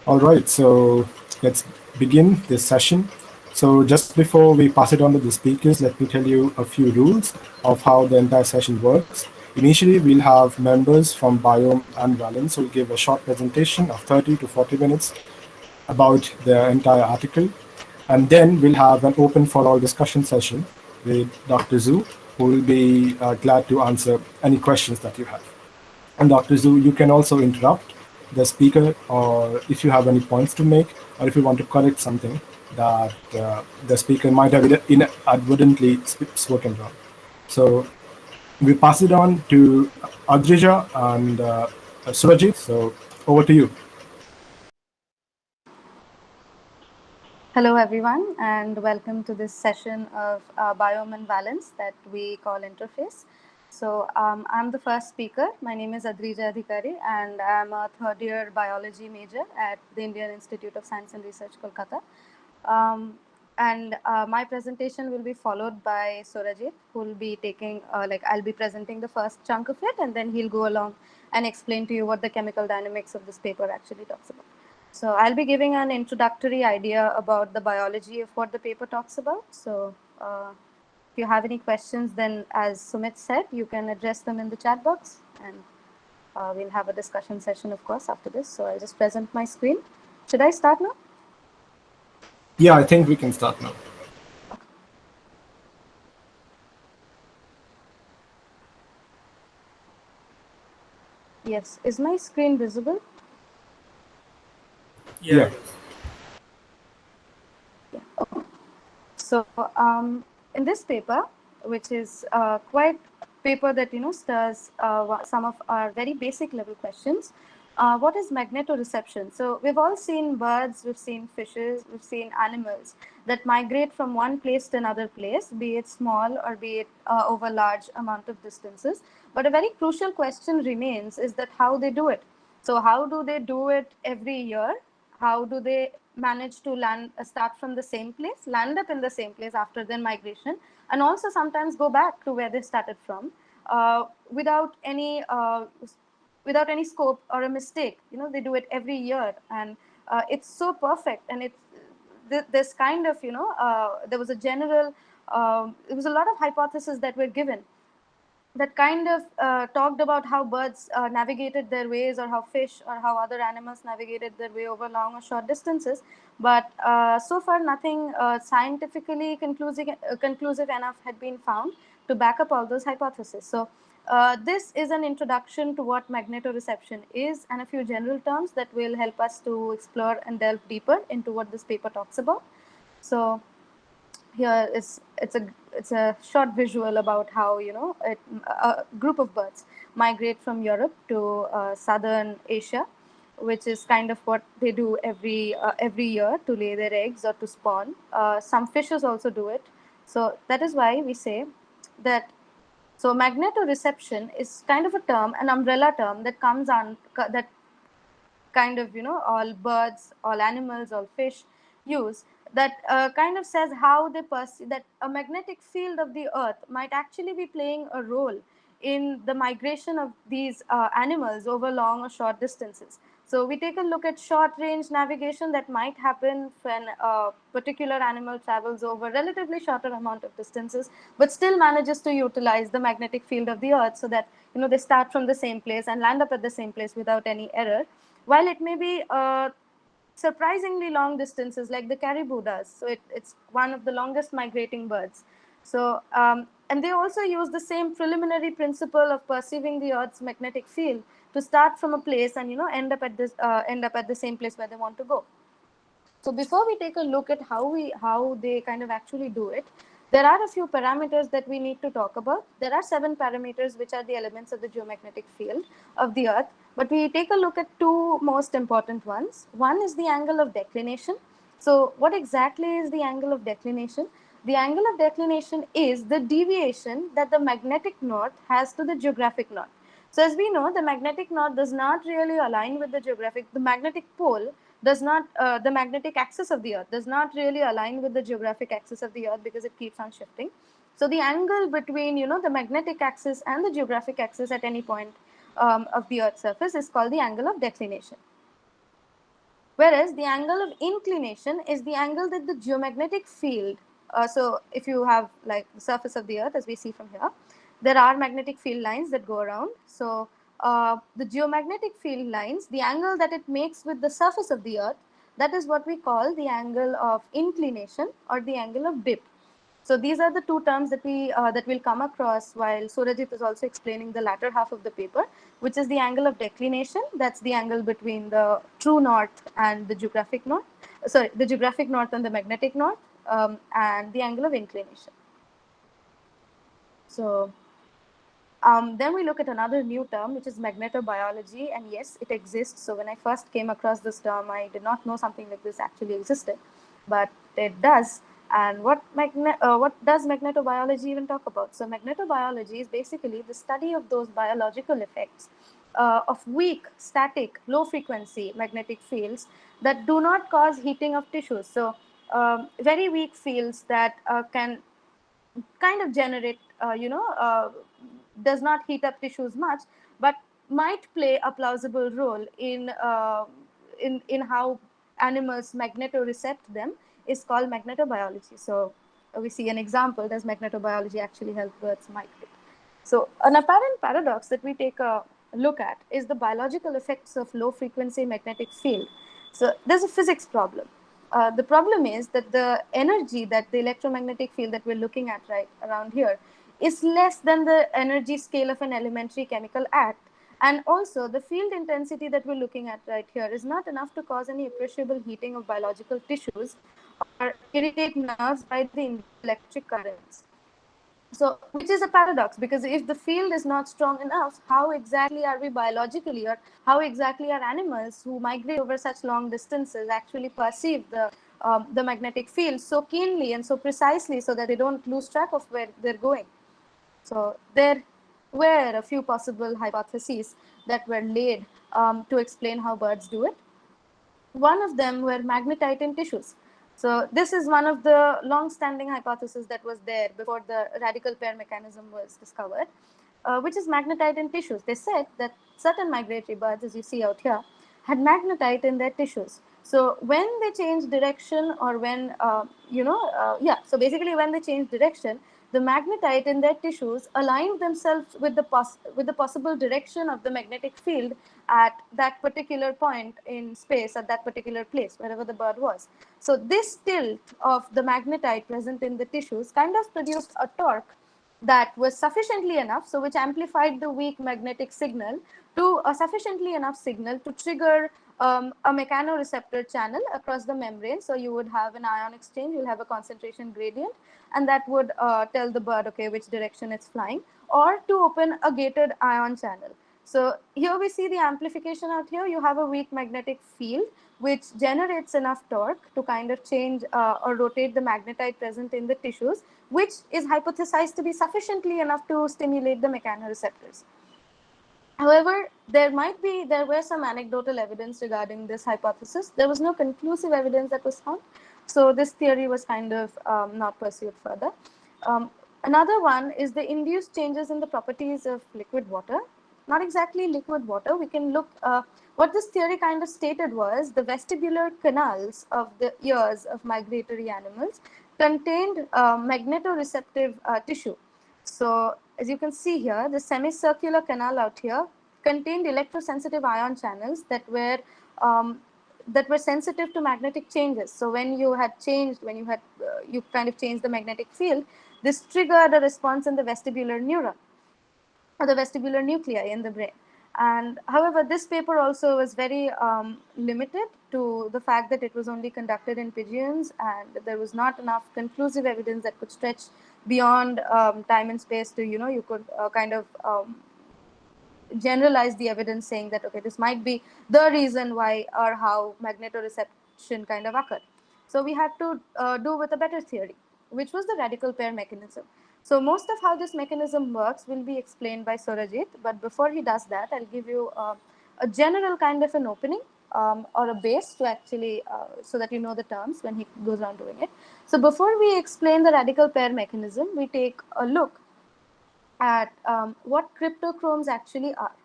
All right, so let's begin this session. So just before we pass it on to the speakers, let me tell you a few rules of how the entire session works. Initially, we'll have members from Biome and Valence who will give a short presentation of 30 to 40 minutes about the entire article. And then we'll have an open for all discussion session with Dr. Zhu, who will be glad to answer any questions that you have. And Dr. Zhu, you can also interrupt the speaker, or if you have any points to make, or if you want to correct something that the speaker might have inadvertently spoken wrong. So we pass it on to Adrija and Surajit. So over to you. Hello, everyone, and welcome to this session of Biome and Valence that we call Interface. So, I'm the first speaker. My name is Adrija Adhikari, and I'm a third year biology major at the Indian Institute of Science and Research, Kolkata. And my presentation will be followed by Surajit, who will be I'll be presenting the first chunk of it, and then he'll go along and explain to you what the chemical dynamics of this paper actually talks about. So I'll be giving an introductory idea about the biology of what the paper talks about. So if you have any questions, then as Sumit said, you can address them in the chat box, and we'll have a discussion session, of course, after this. So I'll just present my screen. Should I start now? Yeah, I think we can start now. Yes. Is my screen visible? Yeah. Yeah. Okay. So in this paper, which is quite paper that stirs some of our very basic level questions. What is magnetoreception? So we've all seen birds, we've seen fishes, we've seen animals that migrate from one place to another place, be it small or be it over large amount of distances. But a very crucial question remains is that how they do it. So how do they do it every year? How do they manage to start from the same place, land up in the same place after their migration, and also sometimes go back to where they started from without any scope or a mistake. They do it every year, and it's so perfect. And it's this kind of there was a general there was a lot of hypotheses that were given that kind of talked about how birds navigated their ways, or how fish or how other animals navigated their way over long or short distances. But so far, nothing scientifically conclusive enough had been found to back up all those hypotheses. So this is an introduction to what magnetoreception is, and a few general terms that will help us to explore and delve deeper into what this paper talks about. So here is it's a short visual about how a group of birds migrate from Europe to southern Asia, which is kind of what they do every year to lay their eggs or to spawn. Some fishes also do it. So that is why we say that. So magnetoreception is kind of a term, an umbrella term that comes on that kind of all birds, all animals, all fish use, that kind of says how they perceive that a magnetic field of the earth might actually be playing a role in the migration of these animals over long or short distances. So we take a look at short range navigation that might happen when a particular animal travels over relatively shorter amount of distances, but still manages to utilize the magnetic field of the earth so that they start from the same place and land up at the same place without any error, while it may be surprisingly long distances like the caribou does. So it's one of the longest migrating birds. So and they also use the same preliminary principle of perceiving the Earth's magnetic field to start from a place and end up at the same place where they want to go. So before we take a look at how they kind of actually do it, there are a few parameters that we need to talk about. There are 7 parameters which are the elements of the geomagnetic field of the Earth, but we take a look at 2 most important ones. One is the angle of declination. So what exactly is the angle of declination? The angle of declination is the deviation that the magnetic north has to the geographic north. So as we know, the magnetic north does not really align with the magnetic pole does not, the magnetic axis of the Earth does not really align with the geographic axis of the Earth because it keeps on shifting. So the angle between, the magnetic axis and the geographic axis at any point of the Earth's surface is called the angle of declination. Whereas the angle of inclination is the angle that the geomagnetic field, so if you have like the surface of the earth as we see from here, there are magnetic field lines that go around. So the geomagnetic field lines, the angle that it makes with the surface of the earth, that is what we call the angle of inclination or the angle of dip. So these are the two terms that we'll come across while Surajit is also explaining the latter half of the paper, which is the angle of declination. That's the angle between the true north and the geographic north. Sorry, the geographic north and the magnetic north, and the angle of inclination. So then we look at another new term, which is magnetobiology, and yes, it exists. So when I first came across this term, I did not know something like this actually existed, but it does. And what does magnetobiology even talk about? So magnetobiology is basically the study of those biological effects of weak, static, low frequency magnetic fields that do not cause heating of tissues. So very weak fields that can kind of generate, does not heat up tissues much, but might play a plausible role in how animals magnetorecept them, is called magnetobiology. So we see an example: does magnetobiology actually help birds migrate? So an apparent paradox that we take a look at is the biological effects of low frequency magnetic field. So there's a physics problem. The problem is that the energy that the electromagnetic field that we're looking at right around here is less than the energy scale of an elementary chemical act. And also, the field intensity that we're looking at right here is not enough to cause any appreciable heating of biological tissues or irritate nerves by the induced electric currents. So, which is a paradox, because if the field is not strong enough, how exactly are we biologically, or how exactly are animals who migrate over such long distances actually perceive the magnetic field so keenly and so precisely so that they don't lose track of where they're going? So there were a few possible hypotheses that were laid to explain how birds do it. One of them were magnetite in tissues. So this is one of the long-standing hypotheses that was there before the radical pair mechanism was discovered, which is magnetite in tissues. They said that certain migratory birds, as you see out here, had magnetite in their tissues. So when they change direction, or when so basically when they change direction, the magnetite in their tissues aligned themselves with the possible direction of the magnetic field at that particular point in space, at that particular place, wherever the bird was. So this tilt of the magnetite present in the tissues kind of produced a torque that was sufficiently enough, so which amplified the weak magnetic signal to a sufficiently enough signal to trigger a mechanoreceptor channel across the membrane. So you would have an ion exchange, you'll have a concentration gradient, and that would tell the bird, okay, which direction it's flying, or to open a gated ion channel. So here we see the amplification out here. You have a weak magnetic field which generates enough torque to kind of change or rotate the magnetite present in the tissues, which is hypothesized to be sufficiently enough to stimulate the mechanoreceptors. However, there were some anecdotal evidence regarding this hypothesis. There was no conclusive evidence that was found, so this theory was kind of not pursued further. Another one is the induced changes in the properties of liquid water. Not exactly liquid water. We can look. What this theory kind of stated was the vestibular canals of the ears of migratory animals contained magnetoreceptive tissue. So as you can see here, the semicircular canal out here contained electrosensitive ion channels that were sensitive to magnetic changes. So when you kind of changed the magnetic field, this triggered a response in the vestibular neuron, or the vestibular nuclei in the brain. And however, this paper also was very limited to the fact that it was only conducted in pigeons, and there was not enough conclusive evidence that could stretch beyond time and space to, you could kind of generalize the evidence saying that, okay, this might be the reason why or how magnetoreception kind of occurred. So we had to do with a better theory, which was the radical pair mechanism. So most of how this mechanism works will be explained by Surajit, but before he does that, I'll give you a general kind of an opening or a base to actually, so that you know the terms when he goes on doing it. So before we explain the radical pair mechanism, we take a look at what cryptochromes actually are.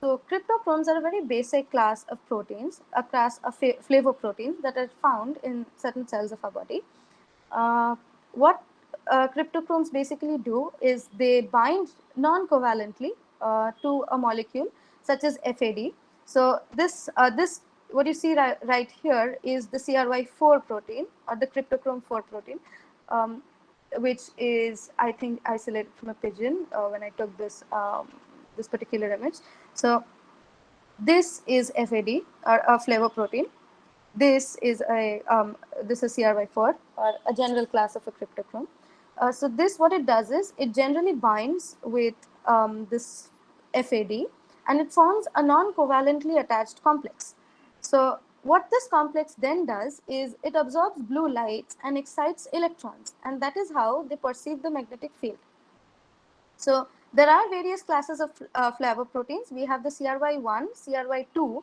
So cryptochromes are a very basic class of proteins, a class of flavoproteins that are found in certain cells of our body. What cryptochromes basically do is they bind non-covalently to a molecule such as FAD. So this what you see right here is the CRY4 protein, or the cryptochrome 4 protein, um, which is, I think, isolated from a pigeon when I took this particular image. So this is FAD, or a flavor protein. This is CRY4, or a general class of a cryptochrome. So this, what it does is, it generally binds with this FAD, and it forms a non-covalently attached complex. So what this complex then does is it absorbs blue light and excites electrons, and that is how they perceive the magnetic field. So there are various classes of flavoproteins. We have the CRY1, CRY2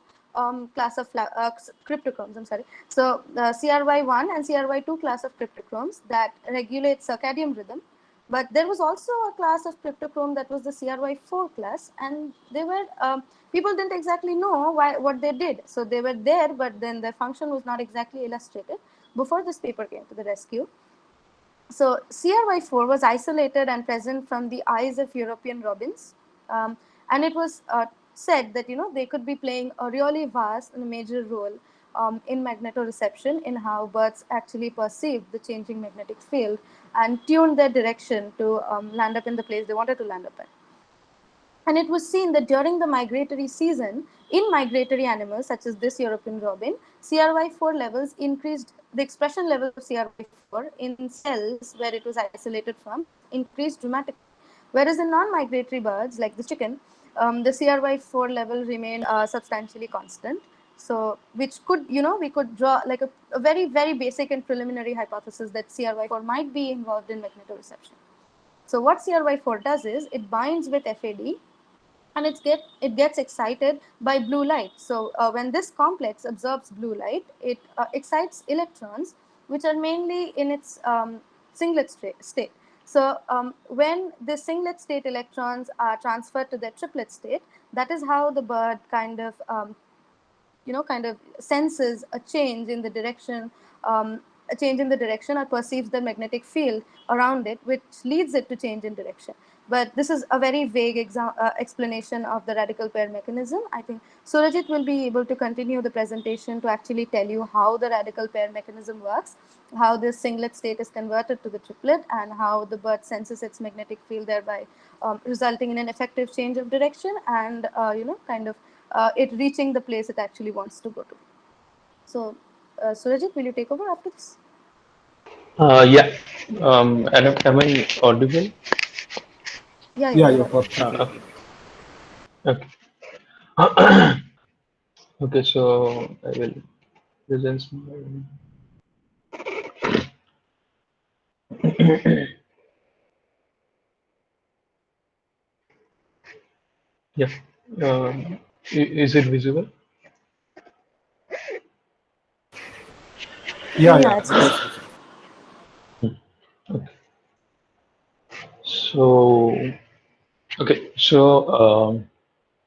class of cryptochromes. I'm sorry. So the CRY1 and CRY2 class of cryptochromes that regulate circadian rhythm. But there was also a class of cryptochrome that was the CRY4 class, and they were people didn't exactly know what they did. So they were there, but then their function was not exactly illustrated before this paper came to the rescue. So CRY4 was isolated and present from the eyes of European robins, and it was said that they could be playing a really vast and major role in magnetoreception, in how birds actually perceive the changing magnetic field and tune their direction to land up in the place they wanted to land up in. And it was seen that during the migratory season, in migratory animals such as this European robin, CRY4 levels increased, the expression level of CRY4 in cells where it was isolated from increased dramatically. Whereas in non-migratory birds like the chicken, the CRY4 level remained substantially constant. So, which could, we could draw like a very, very basic and preliminary hypothesis that CRY4 might be involved in magnetoreception. So what CRY4 does is it binds with FAD, and it gets excited by blue light. So when this complex absorbs blue light, it excites electrons, which are mainly in its singlet state. So when the singlet state electrons are transferred to their triplet state, that is how the bird kind of senses a change in the direction, a change in the direction, or perceives the magnetic field around it, which leads it to change in direction. But this is a very vague explanation of the radical pair mechanism. I think Surajit will be able to continue the presentation to actually tell you how the radical pair mechanism works, how this singlet state is converted to the triplet, and how the bird senses its magnetic field, thereby resulting in an effective change of direction, and it reaching the place it actually wants to go to. So, Surajit, will you take over after this? Yeah. Am I audible? Yeah, Yeah, you're you're audible. perfectly Okay. audible. Okay. Okay. So I will present my. Yeah. Is it visible? Yeah, yeah, Yeah, it's it is visible. visible. Okay. So okay. So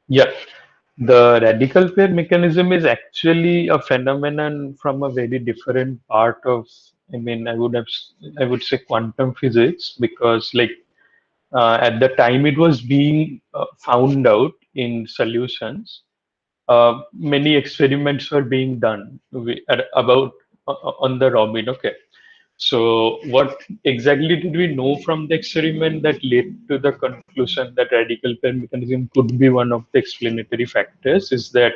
yeah, the radical pair mechanism is actually a phenomenon from a very different part of. I mean, I would say quantum physics, because like at the time it was being found out in solutions, many experiments were being done about on the robin. Okay, so what exactly did we know from the experiment that led to the conclusion that radical pair mechanism could be one of the explanatory factors? Is that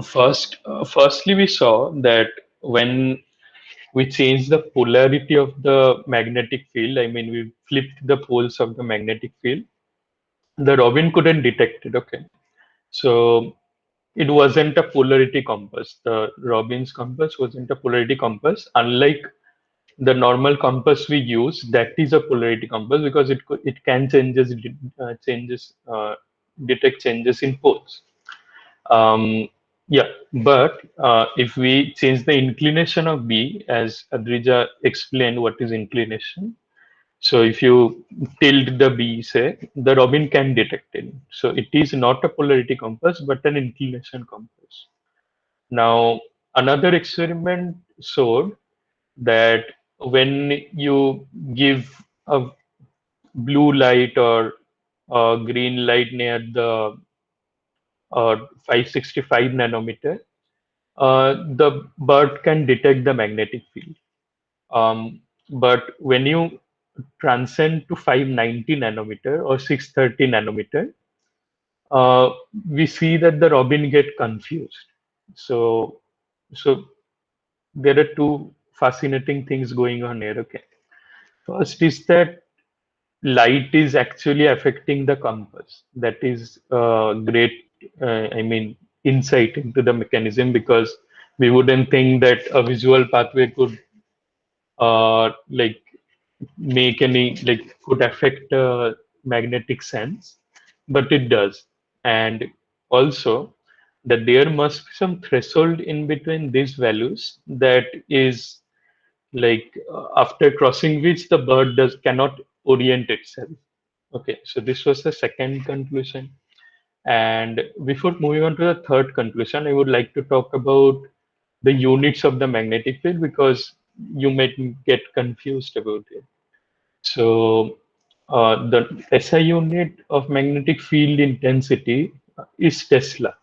firstly we saw that when we changed the polarity of the magnetic field, I mean we flipped the poles of the magnetic field, the robin couldn't detect it. Okay, so it wasn't a polarity compass. The Robin's compass wasn't a polarity compass, unlike the normal compass we use. That is a polarity compass because it can detect changes in poles. Um, yeah, but if we change the inclination of B, as Adrija explained, what is inclination? So if you tilt the B, say, the robin can detect it. So it is not a polarity compass, but an inclination compass. Now, another experiment showed that when you give a blue light or a green light near the 565 nanometer, the bird can detect the magnetic field. But when you transcend to 590 nanometer or 630 nanometer, uh, we see that the robin get confused. So, so there are two fascinating things going on here. Okay, first is that light is actually affecting the compass. That is great. I mean, insight into the mechanism, because we wouldn't think that a visual pathway could like make any like could affect magnetic sense, but it does. And also that there must be some threshold in between these values that is like after crossing which the bird does cannot orient itself. Okay, so this was the second conclusion. And before moving on to the third conclusion, I would like to talk about the units of the magnetic field, because you might get confused about it. So the SI unit of magnetic field intensity is Tesla,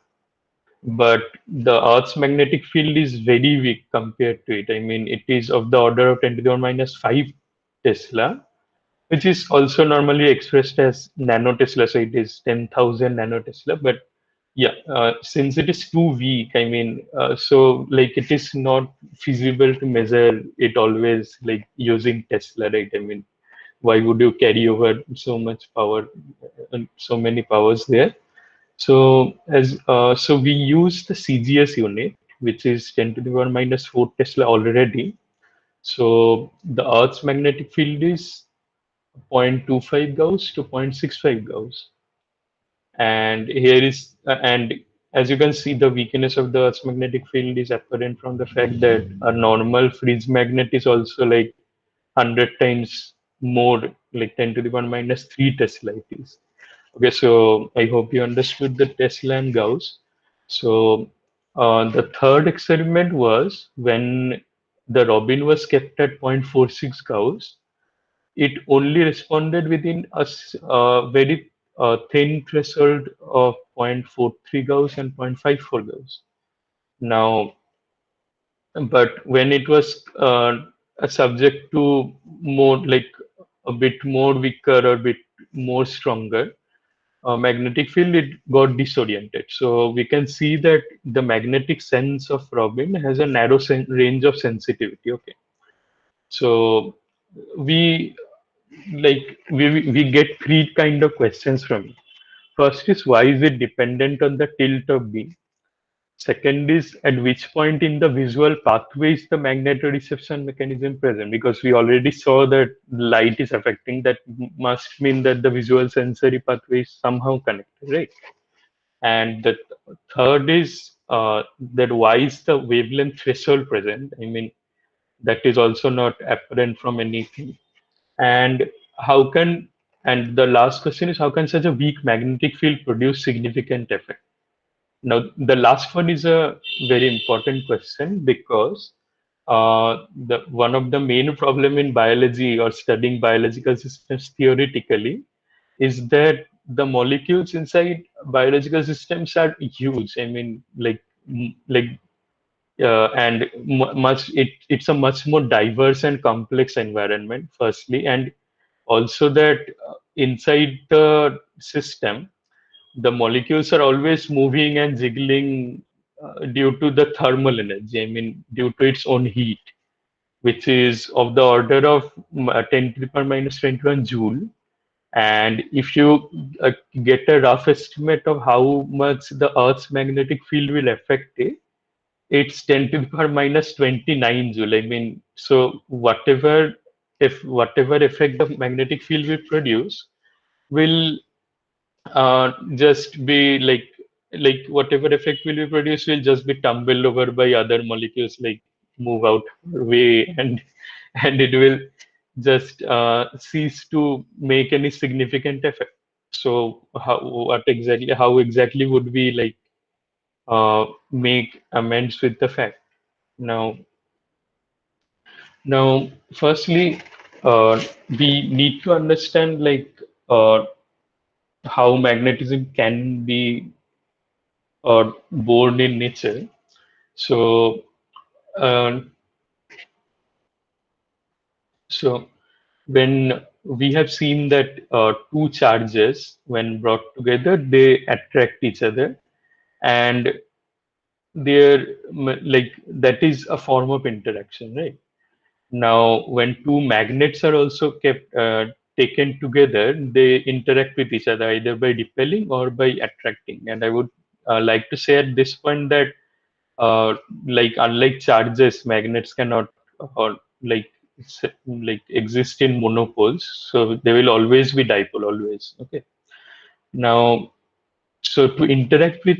but the Earth's magnetic field is very weak compared to it. I mean, it is of the order of 10 to the power minus 5 Tesla, which is also normally expressed as nanotesla. So it is 10,000 nanotesla. But yeah, since it is too weak, I mean, so like it is not feasible to measure it always like using Tesla, right? I mean, why would you carry over so much power and so many powers there? So so we use the CGS unit, which is 10 to the power minus 4 Tesla already. So the Earth's magnetic field is 0.25 Gauss to 0.65 Gauss. And here is, and as you can see, the weakness of the Earth's magnetic field is apparent from the fact that a normal fringe magnet is also like 100 times more, like 10 to the power minus 3 Tesla it is. Okay, so I hope you understood the Tesla and Gauss. So the third experiment was when the robin was kept at 0.46 Gauss, it only responded within a very thin threshold of 0.43 Gauss and 0.54 Gauss. Now, but when it was subject to more like a bit more weaker or a bit more stronger magnetic field, it got disoriented. So we can see that the magnetic sense of robin has a narrow range of sensitivity. Okay, so we we get three kind of questions from it. First is, why is it dependent on the tilt of beam? Second is, at which point in the visual pathway is the magnetoreception mechanism present? Because we already saw that light is affecting, that must mean that the visual sensory pathway is somehow connected, right? And the third is that why is the wavelength threshold present? I mean, that is also not apparent from anything. And how can, and the last question is, how can such a weak magnetic field produce significant effect? Now, the last one is a very important question, because the one of the main problem in biology or studying biological systems theoretically is that the molecules inside biological systems are huge. I mean, and much it's a much more diverse and complex environment. Firstly, and also that inside the system the molecules are always moving and jiggling due to the thermal energy. I mean, due to its own heat, which is of the order of 10 to the power minus 21 joule. And if you get a rough estimate of how much the Earth's magnetic field will affect it, it's 10 to the power minus 29 joule. I mean, so whatever effect the magnetic field will produce will just be like whatever effect will be produced will just be tumbled over by other molecules, like move out way, and and it will just cease to make any significant effect. So how exactly would we like make amends with the fact? Now, firstly, we need to understand like how magnetism can be born in nature. So, uh, so when we have seen that two charges, when brought together, they attract each other, and they're like that is a form of interaction, right? Now, when two magnets are also kept taken together, they interact with each other either by repelling or by attracting. And I would like to say at this point that, like unlike charges, magnets cannot like like exist in monopoles, so they will always be dipole, always. Okay. Now, so to interact with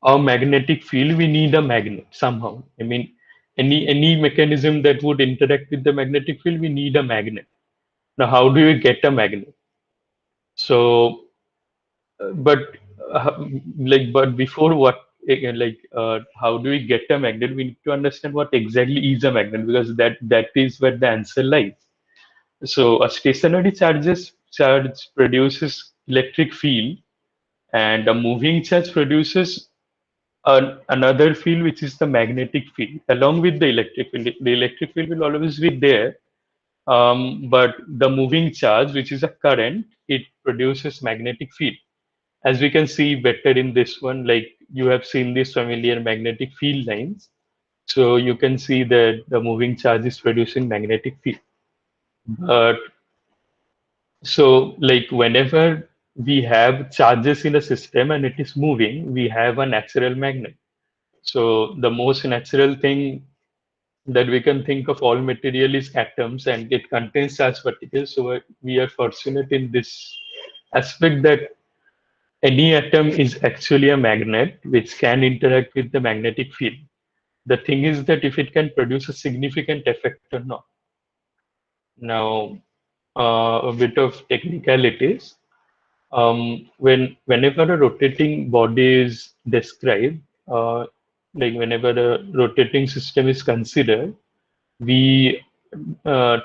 our magnetic field, we need a magnet somehow. I mean, any mechanism that would interact with the magnetic field, we need a magnet. Now, how do you get a magnet? So, but but before how do we get a magnet? We need to understand what exactly is a magnet, because that is where the answer lies. So, a stationary charge produces electric field, and a moving charge produces another field, which is the magnetic field along with the electric field. The electric field will always be there, but the moving charge, which is a current, it produces magnetic field, as we can see better in this one. Like you have seen these familiar magnetic field lines, so you can see that the moving charge is producing magnetic field. But so like whenever we have charges in a system and it is moving, we have a natural magnet. So the most natural thing that we can think of all material is atoms, and it contains charged particles. So we are fortunate in this aspect that any atom is actually a magnet which can interact with the magnetic field. The thing is that if it can produce a significant effect or not. Now, a bit of technicalities. Whenever a rotating body is described, like whenever a rotating system is considered, we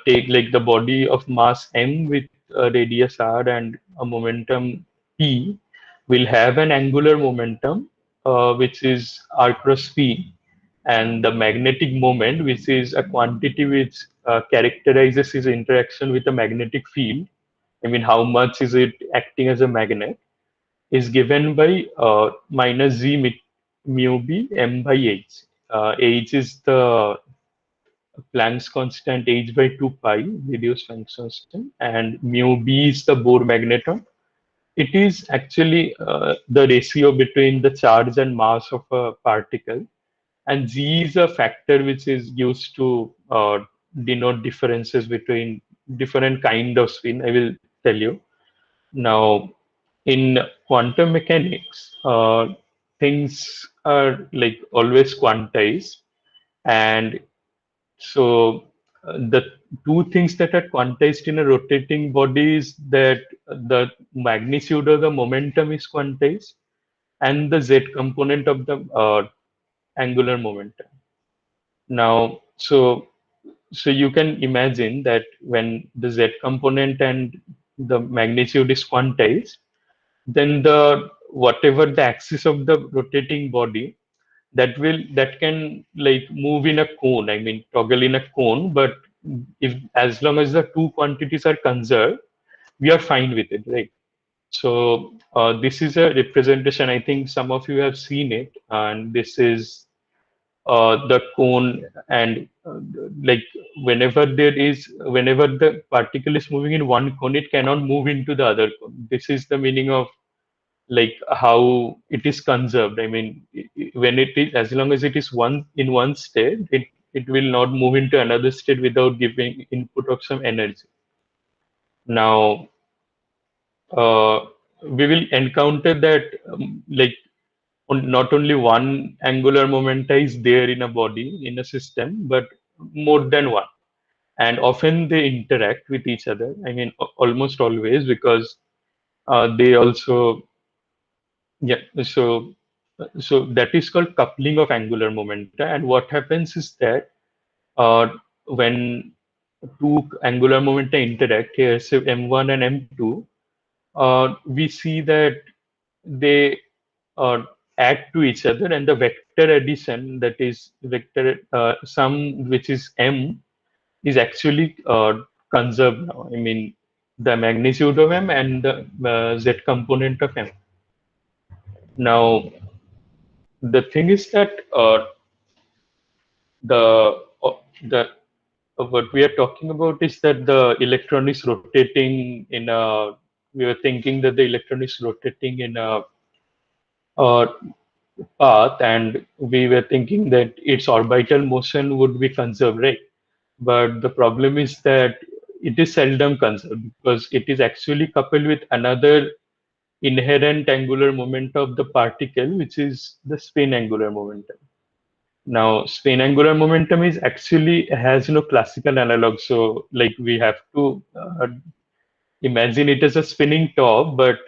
take like the body of mass m with a radius r and a momentum p will have an angular momentum, which is r cross p, and the magnetic moment, which is a quantity which characterizes its interaction with the magnetic field. I mean, how much is it acting as a magnet, is given by minus z mu b m by h. H is the Planck's constant, h by 2 pi, reduced Planck's constant, and mu b is the Bohr magneton. It is actually the ratio between the charge and mass of a particle, and g is a factor which is used to denote differences between different kind of spin. I will tell you. Now, in quantum mechanics, things are like always quantized, and so the two things that are quantized in a rotating body is that the magnitude of the momentum is quantized, and the z component of the angular momentum. Now, so you can imagine that when the z component and the magnitude is quantized, then the whatever the axis of the rotating body, that can like move in a cone, I mean toggle in a cone, but if as long as the two quantities are conserved, we are fine with it, right? So this is a representation, I think some of you have seen it, and this is the cone, and like whenever the particle is moving in one cone, it cannot move into the other cone. This is the meaning of like how it is conserved. I mean, when it is, as long as it is one in one state, it will not move into another state without giving input of some energy. Now, we will encounter that like not only one angular momenta is there in a body in a system, but more than one. and often they interact with each other. I mean, almost always, because they also, yeah. So that is called coupling of angular momenta. And what happens is that uh, when two angular momenta interact here, so M1 and M2, we see that they uh, add to each other, and the vector addition, that is vector sum, which is M, is actually conserved now. I mean, the magnitude of M and the Z component of M. Now, the thing is that the what we are talking about is that the electron is rotating in a. We were thinking that the electron is rotating in a uh, path, and we were thinking that its orbital motion would be conserved, right? But the problem is that it is seldom conserved because it is actually coupled with another inherent angular momentum of the particle, which is the spin angular momentum. Now, spin angular momentum is actually has no classical analog. So, like, we have to imagine it as a spinning top, but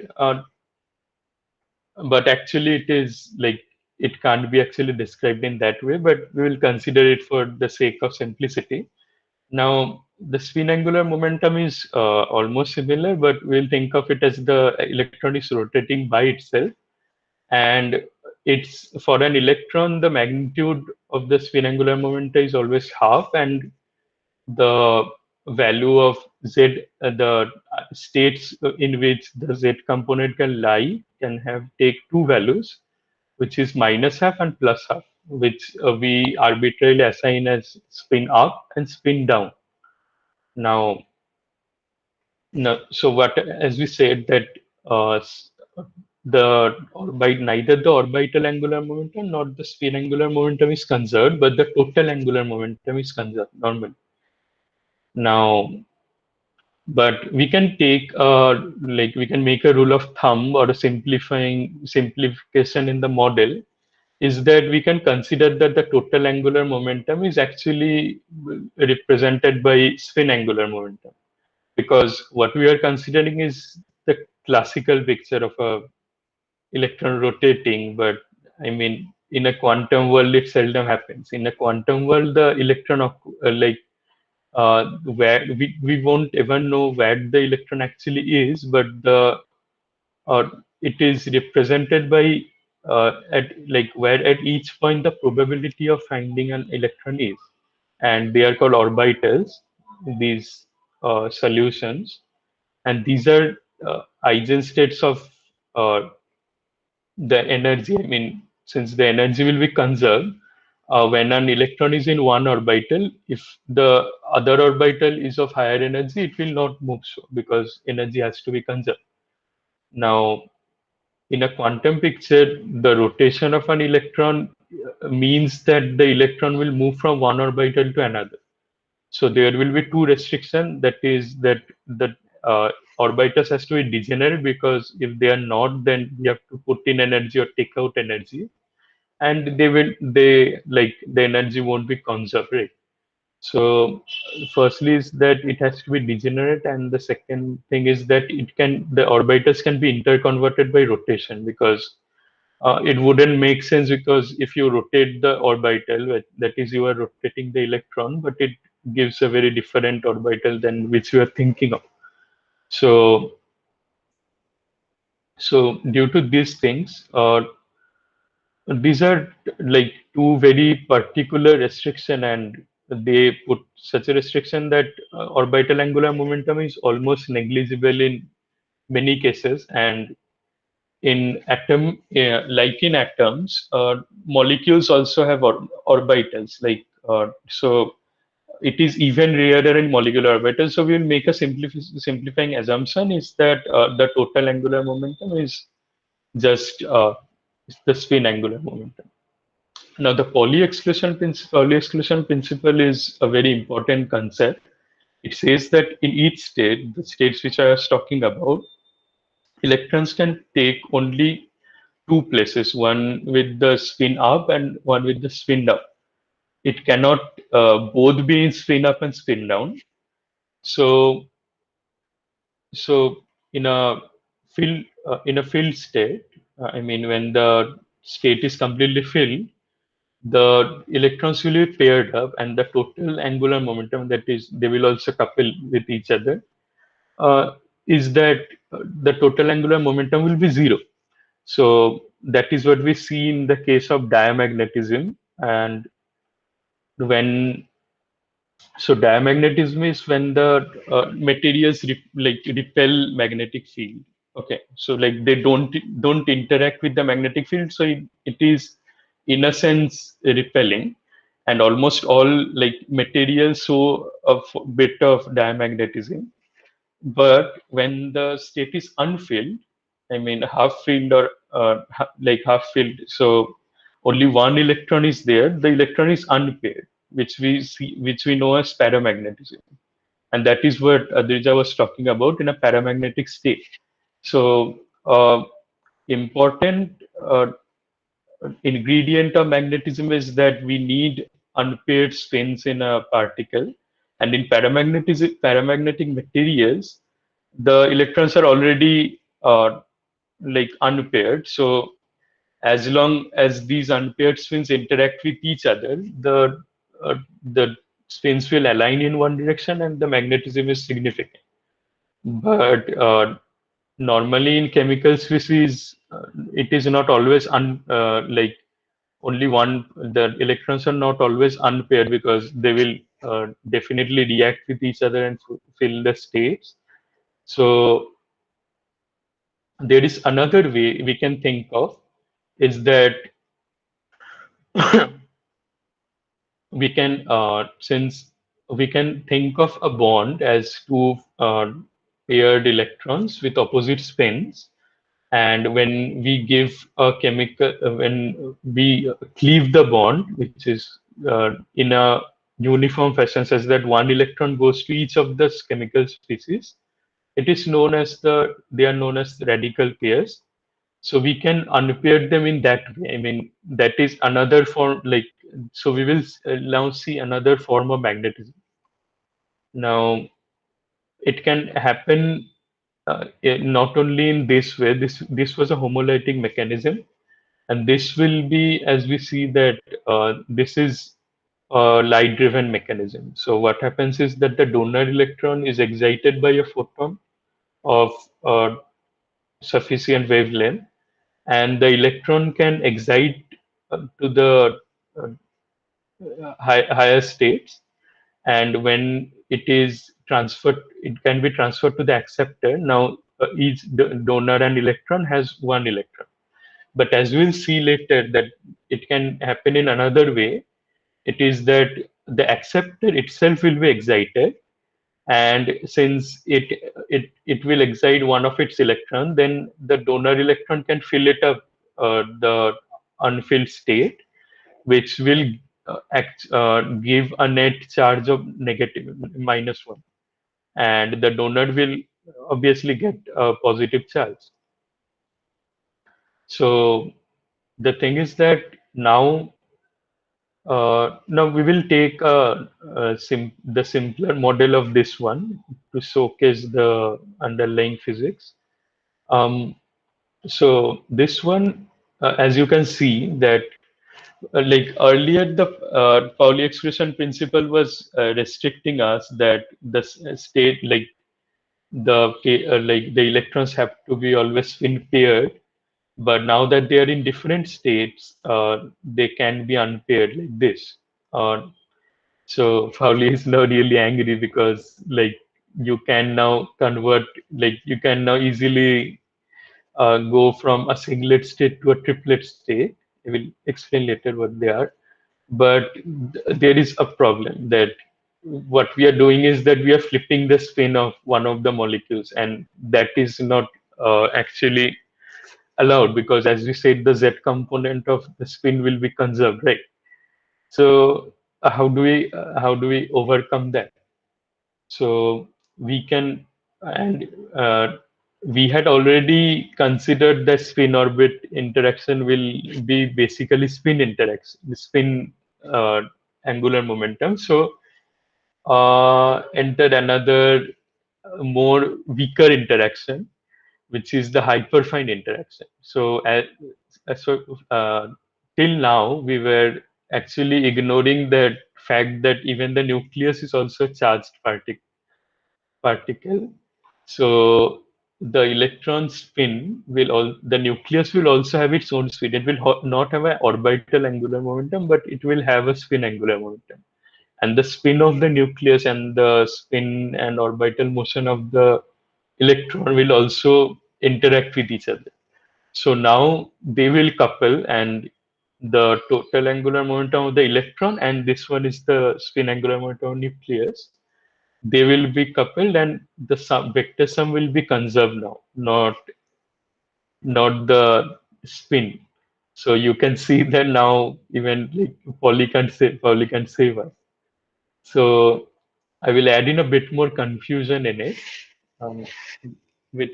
actually it is like it can't be actually described in that way. But we will consider it for the sake of simplicity. Now, the spin angular momentum is almost similar, but we'll think of it as the electron is rotating by itself. And it's for an electron, the magnitude of the spin angular momentum is always half, and the value of z, the states in which the z component can lie, can have take two values, which is minus half and plus half, which we arbitrarily assign as spin up and spin down. Now, no, so what, as we said that neither the orbital angular momentum nor the spin angular momentum is conserved, but the total angular momentum is conserved normally. Now, but we can take like we can make a rule of thumb or a simplification in the model, is that we can consider that the total angular momentum is actually represented by spin angular momentum, because what we are considering is the classical picture of a electron rotating. But I mean, in a quantum world it seldom happens. In a quantum world, the electron like where we won't even know where the electron actually is, but the it is represented by at like where at each point the probability of finding an electron is, and they are called orbitals, these solutions. And these are eigenstates of uh, the energy. I mean, since the energy will be conserved when an electron is in one orbital, if the other orbital is of higher energy, it will not move so, because energy has to be conserved. Now, in a quantum picture, the rotation of an electron means that the electron will move from one orbital to another. So there will be two restrictions. That is that the orbitals has to be degenerate, because if they are not, then we have to put in energy or take out energy, and they like the energy won't be conserved, right? So firstly is that it has to be degenerate, and the second thing is that the orbitals can be interconverted by rotation, because it wouldn't make sense, because if you rotate the orbital, that is, you are rotating the electron, but it gives a very different orbital than which you are thinking of. So, so due to these things, these are like two very particular restriction, and they put such a restriction that orbital angular momentum is almost negligible in many cases. And in like in atoms, molecules also have orbitals, like so it is even rarer in molecular orbitals. So we will make a simplifying assumption is that the total angular momentum is just the spin angular momentum. Now, the Pauli exclusion principle is a very important concept. It says that in each state, the states which I was talking about, electrons can take only two places, one with the spin up and one with the spin down. it cannot both be in spin up and spin down. So so in a filled state, I mean when the state is completely filled, the electrons will be paired up, and the total angular momentum, that is, they will also couple with each other. Is that the total angular momentum will be zero. So that is what we see in the case of diamagnetism. And when diamagnetism is when the materials repel magnetic field. Okay, so like they don't interact with the magnetic field, so it is in a sense repelling, and almost all like materials show a bit of diamagnetism. But when the state is unfilled, I mean half filled or like half filled, so only one electron is there. The electron is unpaired, which we know as paramagnetism, and that is what Adrija was talking about in a paramagnetic state. So important ingredient of magnetism is that we need unpaired spins in a particle, and in paramagnetic materials, the electrons are already like unpaired. So as long as these unpaired spins interact with each other, the spins will align in one direction, and the magnetism is significant. But normally in chemical species, it is not always like only one. The electrons are not always unpaired because they will definitely react with each other and fill the states. So there is another way we can think of, is that we can since we can think of a bond as two paired electrons with opposite spins, and when we give a chemical when we cleave the bond, which is in a uniform fashion such that one electron goes to each of the chemical species, it is known as they are known as radical pairs. So we can unpair them in that way. I mean, that is another form, like, so we will now see another form of magnetism. Now it can happen not only in this way. This was a homolytic mechanism, and this will be, as we see that this is a light driven mechanism. So what happens is that the donor electron is excited by a photon of sufficient wavelength, and the electron can excite to the uh, higher states, and when it is transferred, it can be transferred to the acceptor. Now each donor and electron has one electron, but as we'll see later that it can happen in another way. It is that the acceptor itself will be excited, and since it will excite one of its electron, then the donor electron can fill it up, the unfilled state, which will give a net charge of negative -1, and the donor will obviously get a positive charge. So the thing is that now we will take the simpler model of this one to showcase the underlying physics. Um, so this one, as you can see that like earlier, the Pauli exclusion principle was restricting us that the state, like like the electrons have to be always spin paired. But now that they are in different states, they can be unpaired like this. Uh, so Pauli is now really angry because like you can now convert, like you can now easily go from a singlet state to a triplet state. I will explain later what they are. But there is a problem that what we are doing is that we are flipping the spin of one of the molecules, and that is not actually allowed, because as we said, the z component of the spin will be conserved, right? So how do we overcome that? So we can, and we had already considered that spin orbit interaction will be basically spin interaction, spin uh, angular momentum. So entered another more weaker interaction, which is the hyperfine interaction. So till now, we were actually ignoring the fact that even the nucleus is also a charged particle. So the electron spin the nucleus will also have its own spin. It will not have an orbital angular momentum, but it will have a spin angular momentum. And the spin of the nucleus and the spin and orbital motion of the electron will also interact with each other. So now they will couple, and the total angular momentum of the electron, and this one is the spin angular momentum of nucleus. They will be coupled, and the vector sum will be conserved now, not the spin. So you can see that now even like Pauli can save us. So I will add in a bit more confusion in it. Um, with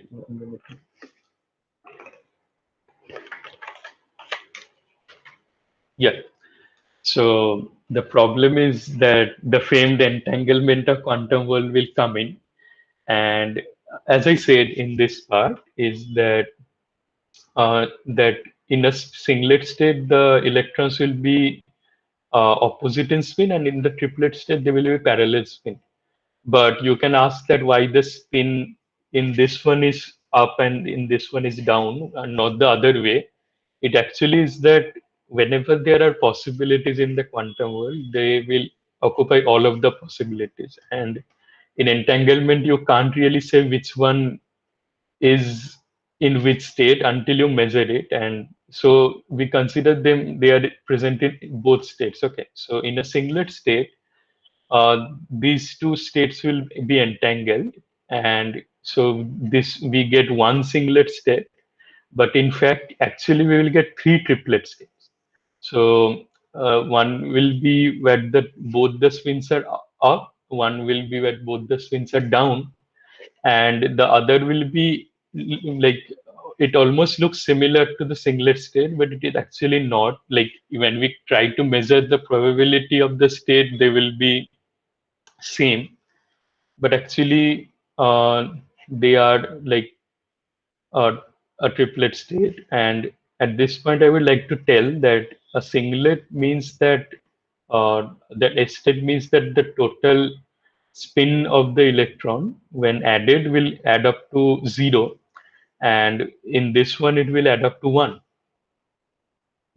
yeah. So the problem is that the famed entanglement of quantum world will come in, and as I said in this part, is that in a singlet state the electrons will be opposite in spin, and in the triplet state they will be parallel spin. But you can ask that why the spin in this one is up and in this one is down and not the other way. It actually is that whenever there are possibilities in the quantum world, they will occupy all of the possibilities. And in entanglement, you can't really say which one is in which state until you measure it. And so we consider they are present in both states. Okay. So in a singlet state, these two states will be entangled, and so this we get one singlet state, but in fact actually we will get three triplet states. So one will be where both the spins are up, one will be where both the spins are down, and the other will be like it almost looks similar to the singlet state, but it is actually not. Like when we try to measure the probability of the state, they will be same, but actually they are like uh, a triplet state. And at this point, I would like to tell that a singlet means that that state means that the total spin of the electron when added will add up to 0, and in this one it will add up to 1.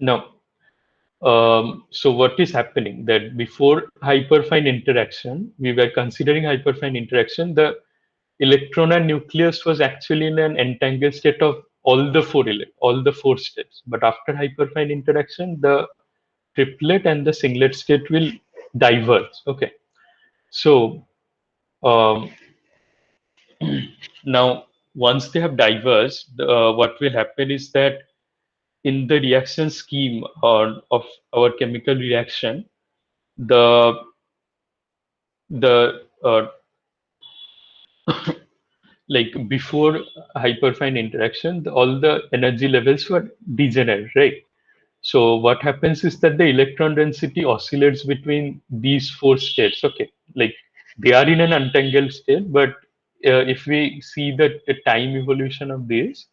Now, so what is happening that before hyperfine interaction, we were considering hyperfine interaction, the electron and nucleus was actually in an entangled state of all the four states. But after hyperfine interaction, the triplet and the singlet state will diverge. Okay. So um, now once they have diverged, what will happen is that in the reaction scheme of our chemical reaction, the the like before hyperfine interaction, all the energy levels were degenerate, right? So what happens is that the electron density oscillates between these four states. Okay, like they are in an untangled state, but if we see the time evolution of this,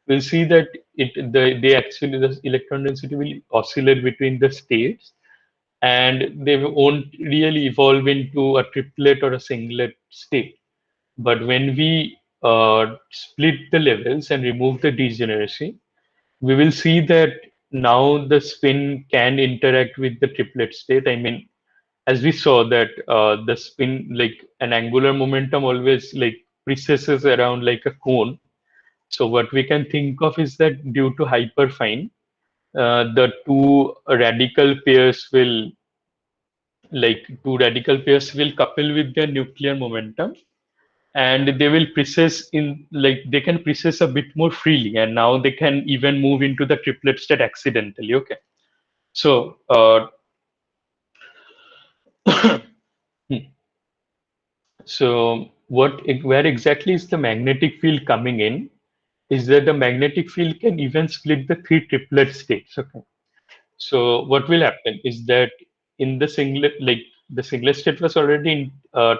we'll see that they actually the electron density will oscillate between the states, and they won't really evolve into a triplet or a singlet state. But when we split the levels and remove the degeneracy, we will see that now the spin can interact with the triplet state. I mean, as we saw that the spin, like an angular momentum always like precesses around like a cone. So what we can think of is that due to hyperfine, the two radical pairs will couple with their nuclear momentum, and they will precess in like they can precess a bit more freely, and now they can even move into the triplet state accidentally. Okay. So hmm. So where exactly is the magnetic field coming in is that the magnetic field can even split the three triplet states. Okay. So what will happen is that in the singlet, like the singlet state was already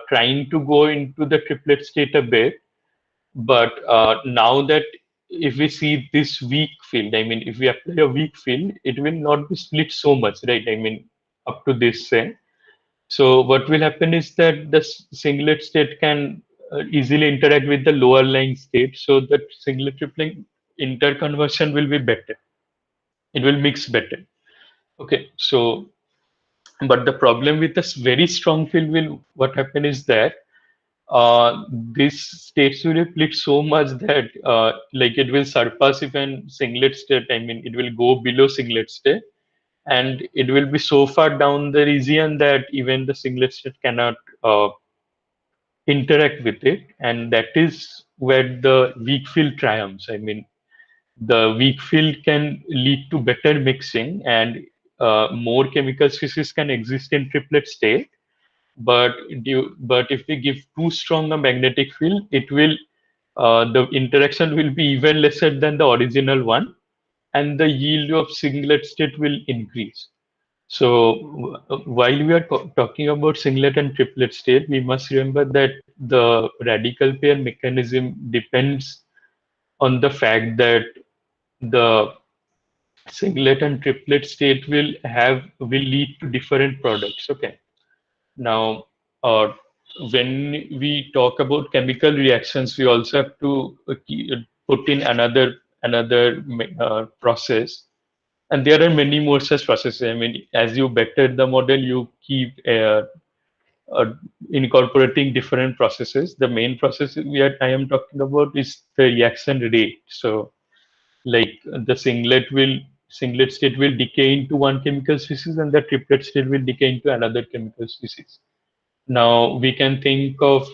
trying to go into the triplet state a bit, but now that if we see this weak field, I mean, if we apply a weak field, it will not be split so much, right? I mean, up to this say. So what will happen is that the singlet state can easily interact with the lower lying state, so that singlet triplet interconversion will be better. It will mix better. Okay, so but the problem with this very strong field will what happen is that this states will split so much that like it will surpass even singlet state. I mean, it will go below singlet state, and it will be so far down the region that even the singlet state cannot interact with it, and that is where the weak field triumphs. I mean, the weak field can lead to better mixing, and more chemical species can exist in triplet state. But if we give too strong a magnetic field, it will the interaction will be even lesser than the original one, and the yield of singlet state will increase. So while we are talking about singlet and triplet state, we must remember that the radical pair mechanism depends on the fact that the singlet and triplet state will lead to different products. Okay. Now, when we talk about chemical reactions, we also have to put in another process, and there are many more such processes. I mean, as you better the model, you keep uh, incorporating different processes. The main process I am talking about is the reaction rate. So, like the singlet state will decay into one chemical species, and the triplet state will decay into another chemical species. Now we can think of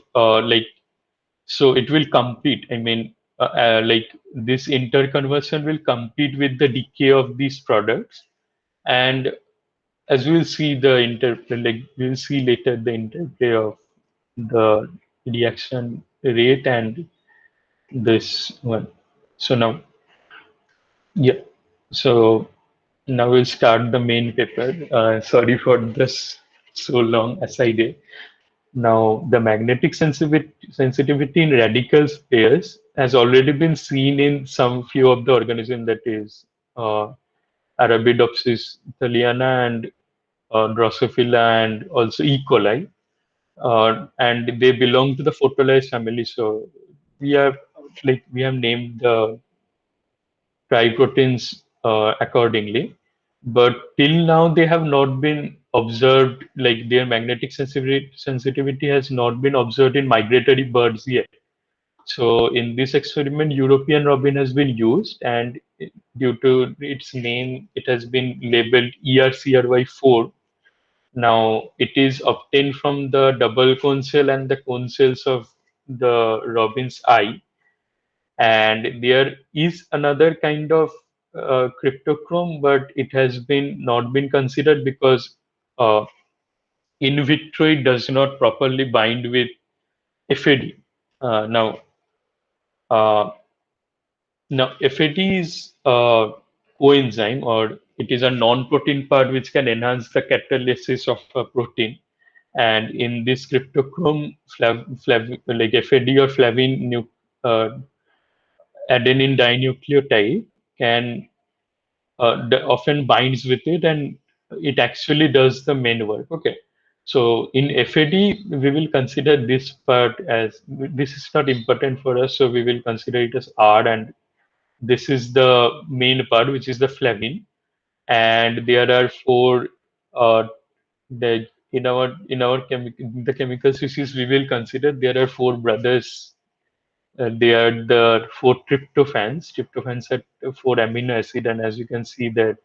so it will compete. I mean, like this interconversion will compete with the decay of these products, and as we'll see the interplay, like we'll see later the interplay of the reaction rate and this one. So now, yeah. So now we'll start the main paper. Sorry for this so long aside. Now, the magnetic sensitivity in radical pairs has already been seen in some few of the organisms, that is Arabidopsis thaliana and Drosophila and also E. coli, and they belong to the photolysed family. So we have named the triproteins accordingly. But till now, they have not been observed, like their magnetic sensitivity has not been observed in migratory birds yet. So in this experiment, European robin has been used, and due to its name, it has been labeled ERCRY4. Now it is obtained from the double cone cell and the cone cells of the robin's eye, and there is another kind of cryptochrome, but it has been not been considered because uh, in vitro it does not properly bind with FAD. Now, uh, FAD is a coenzyme, or it is a non-protein part which can enhance the catalysis of a protein. And in this cryptochrome, like FAD or uh, adenine dinucleotide can often binds with it, and it actually does the main work. Okay. So in FAD, we will consider this part as this is not important for us, so we will consider it as R, and this is the main part, which is the flavin. And there are four the the chemical species we will consider. There are four brothers. They are the four tryptophans. Tryptophans are four amino acid, and as you can see that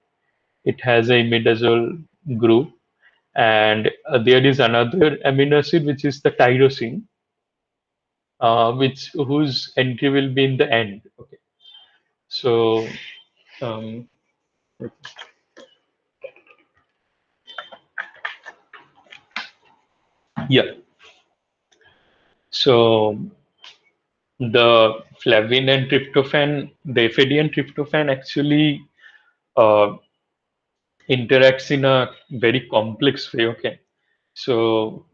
it has a imidazole group, and there is another amino acid which is the tyrosine, which whose entry will be in the end. Okay, so um, yeah, so the flavin and tryptophan, the FAD and tryptophan actually uh, interacts in a very complex way. Okay. So,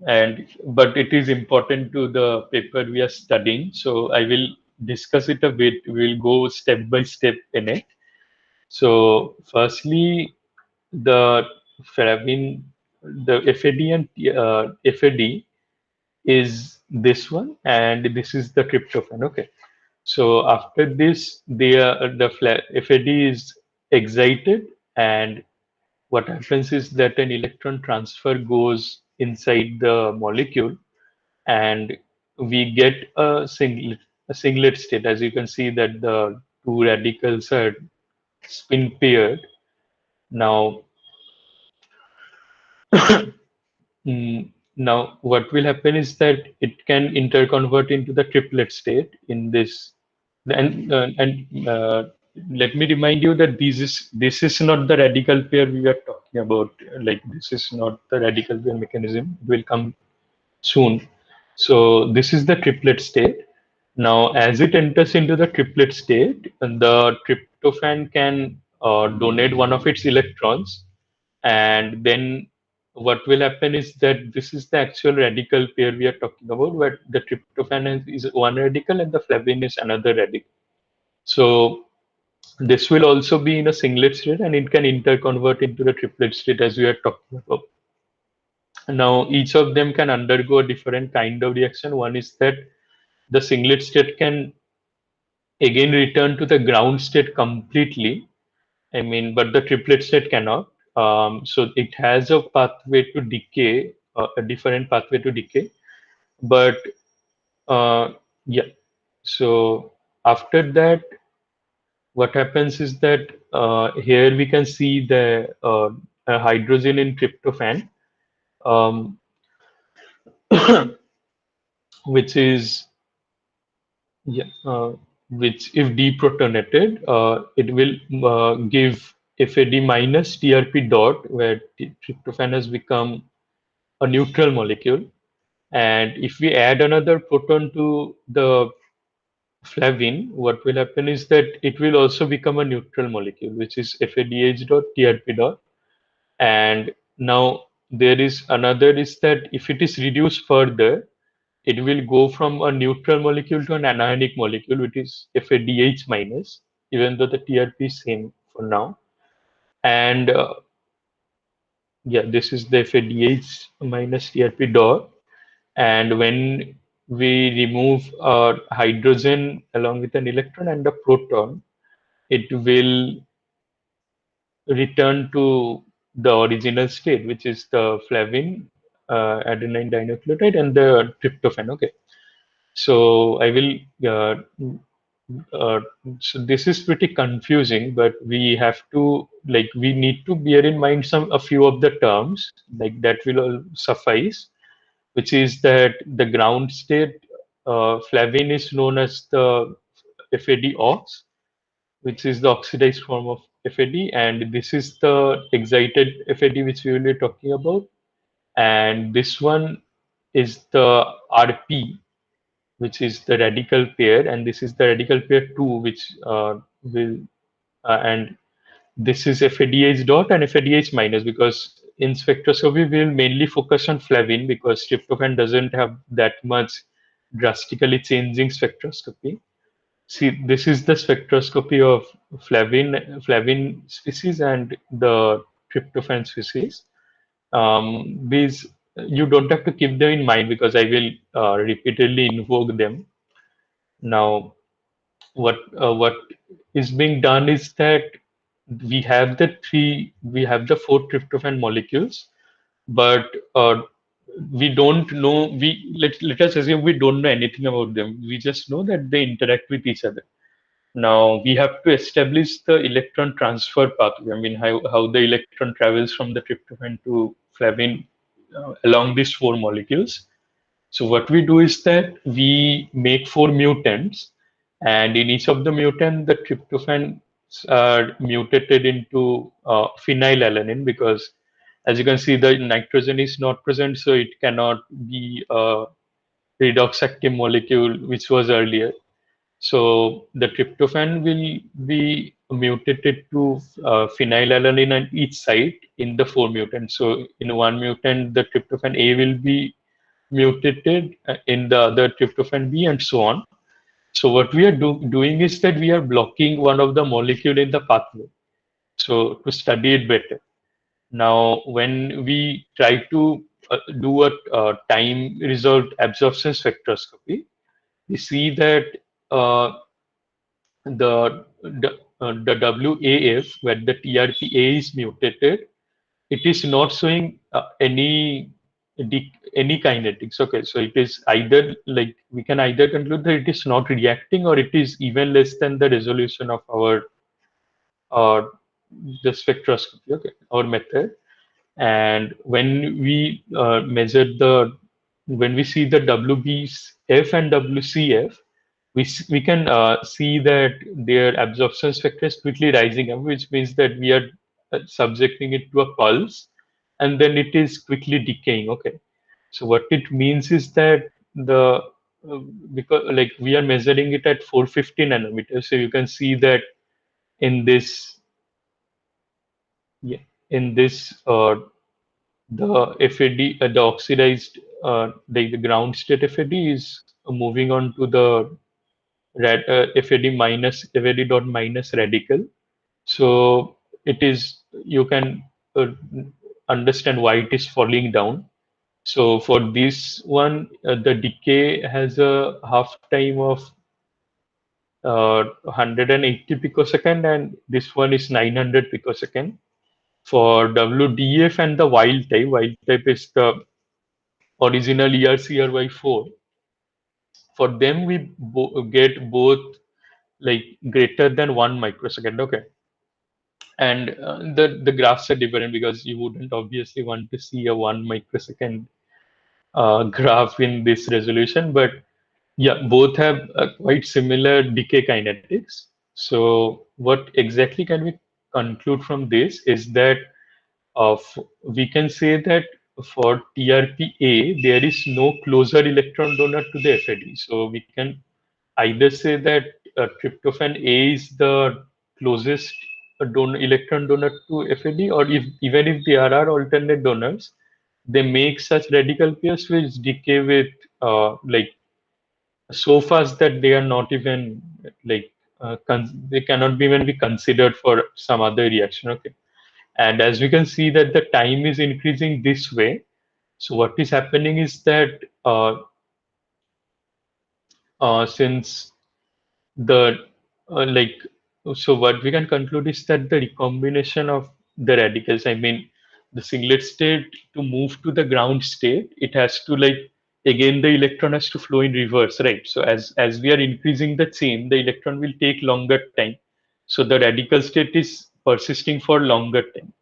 but it is important to the paper we are studying. So I will discuss it a bit. We'll go step by step in it. So firstly, the Fravin, the FAD and FAD is this one, and this is the tryptophan. Okay. So after this, the FAD is excited, and what happens is that an electron transfer goes inside the molecule, and we get a singlet state. As you can see that the two radicals are spin paired. Now, now what will happen is that it can interconvert into the triplet state in this, and let me remind you that this is not the radical pair we are talking about. Like, this is not the radical pair mechanism. It will come soon. So this is the triplet state. Now, as it enters into the triplet state, the tryptophan can donate one of its electrons, and then what will happen is that this is the actual radical pair we are talking about, where the tryptophan is one radical and the flavin is another radical. So this will also be in a singlet state, and it can interconvert into the triplet state as we are talking about. Now, each of them can undergo a different kind of reaction. One is that the singlet state can again return to the ground state completely. I mean, but the triplet state cannot. So it has a pathway to decay, a different pathway to decay. But yeah, so after that, what happens is that here we can see the hydrogen in tryptophan, um, which is yeah, which if deprotonated, it will give FAD minus TRP dot, where tryptophan has become a neutral molecule. And if we add another proton to the flavin, what will happen is that it will also become a neutral molecule, which is FADH dot TRP dot. And now there is another is that if it is reduced further, it will go from a neutral molecule to an anionic molecule, which is FADH minus, even though the TRP is same for now. And yeah, this is the FADH minus TRP dot. And when we remove a hydrogen along with an electron and a proton, it will return to the original state, which is the flavin, adenine dinucleotide, and the tryptophan. Okay. So I will. Uh, so this is pretty confusing, but we have to we need to bear in mind a few of the terms like that will all suffice, which is that the ground state flavin is known as the FAD ox, which is the oxidized form of FAD, and this is the excited FAD which we will be talking about, and this one is the RP, which is the radical pair, and this is the radical pair 2, which will and this is FADH dot and FADH minus, because in spectroscopy we will mainly focus on flavin because tryptophan doesn't have that much drastically changing spectroscopy. See, this is the spectroscopy of flavin species and the tryptophan species. These you don't have to keep them in mind because I will repeatedly invoke them. Now, what is being done is that we have the four tryptophan molecules, but we don't know. Let us assume we don't know anything about them. We just know that they interact with each other. Now we have to establish the electron transfer pathway. I mean, how the electron travels from the tryptophan to flavin along these four molecules. So what we do is that we make four mutants, and in each of the mutant, the tryptophans are mutated into phenylalanine, because, as you can see, the nitrogen is not present, so it cannot be a redox active molecule, which was earlier. So the tryptophan will be mutated to phenylalanine on each site in the 4 mutants. So in one mutant, the tryptophan A will be mutated, in the other tryptophan B, and so on. So what we are doing is that we are blocking one of the molecule in the pathway. So to study it better. Now, when we try to do a time resolved absorption spectroscopy, we see that uh, the WAF, where the TRPA is mutated, it is not showing any kinetics. Okay, so it is either, like, we can either conclude that it is not reacting, or it is even less than the resolution of our uh, the spectroscopy. Okay, our method. And when we measure when we see the WBF and WCF, we can see that their absorption spectra is quickly rising up, which means that we are subjecting it to a pulse, and then it is quickly decaying. Okay, so what it means is that the because, like, we are measuring it at 450 nanometers, so you can see that in this, yeah, in this the FAD, the oxidized, the ground state FAD is moving on to the FAD minus, FAD dot minus radical. So it is, you can understand why it is falling down. So for this one, the decay has a half time of 180 picosecond, and this one is 900 picosecond. For WDF and the wild type is the original ERCRY4. For them, we get both, like, greater than 1 microsecond. Okay, and the graphs are different because you wouldn't obviously want to see a 1 microsecond graph in this resolution, but yeah, both have quite similar decay kinetics. So what exactly can we conclude from this is that we can say that for TRPA, there is no closer electron donor to the FAD. So we can either say that tryptophan A is the closest electron donor to FAD, or if even if there are alternate donors, they make such radical pairs which decay with like so fast that they are not even, like, they cannot be even be considered for some other reaction. Okay, and as we can see that the time is increasing this way. So what is happening is that since the like, so what we can conclude is that the recombination of the radicals, I mean, the singlet state, to move to the ground state, it has to, like, again the electron has to flow in reverse, right? So as we are increasing the chain, the electron will take longer time, so the radical state is persisting for longer time.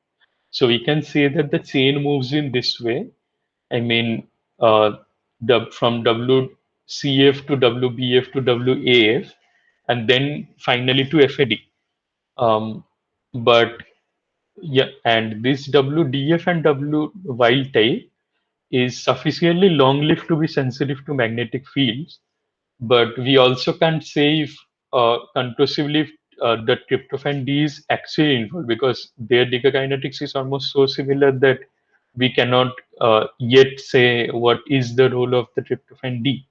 So we can say that the chain moves in this way. I mean, from WCF to WBF to WAF, and then finally to FAD. But yeah, and this WDF and W wild type is sufficiently long-lived to be sensitive to magnetic fields, but we also can't say if conclusively if, the tryptophan D is actually involved, because their decakinetics is almost so similar that we cannot yet say what is the role of the tryptophan D.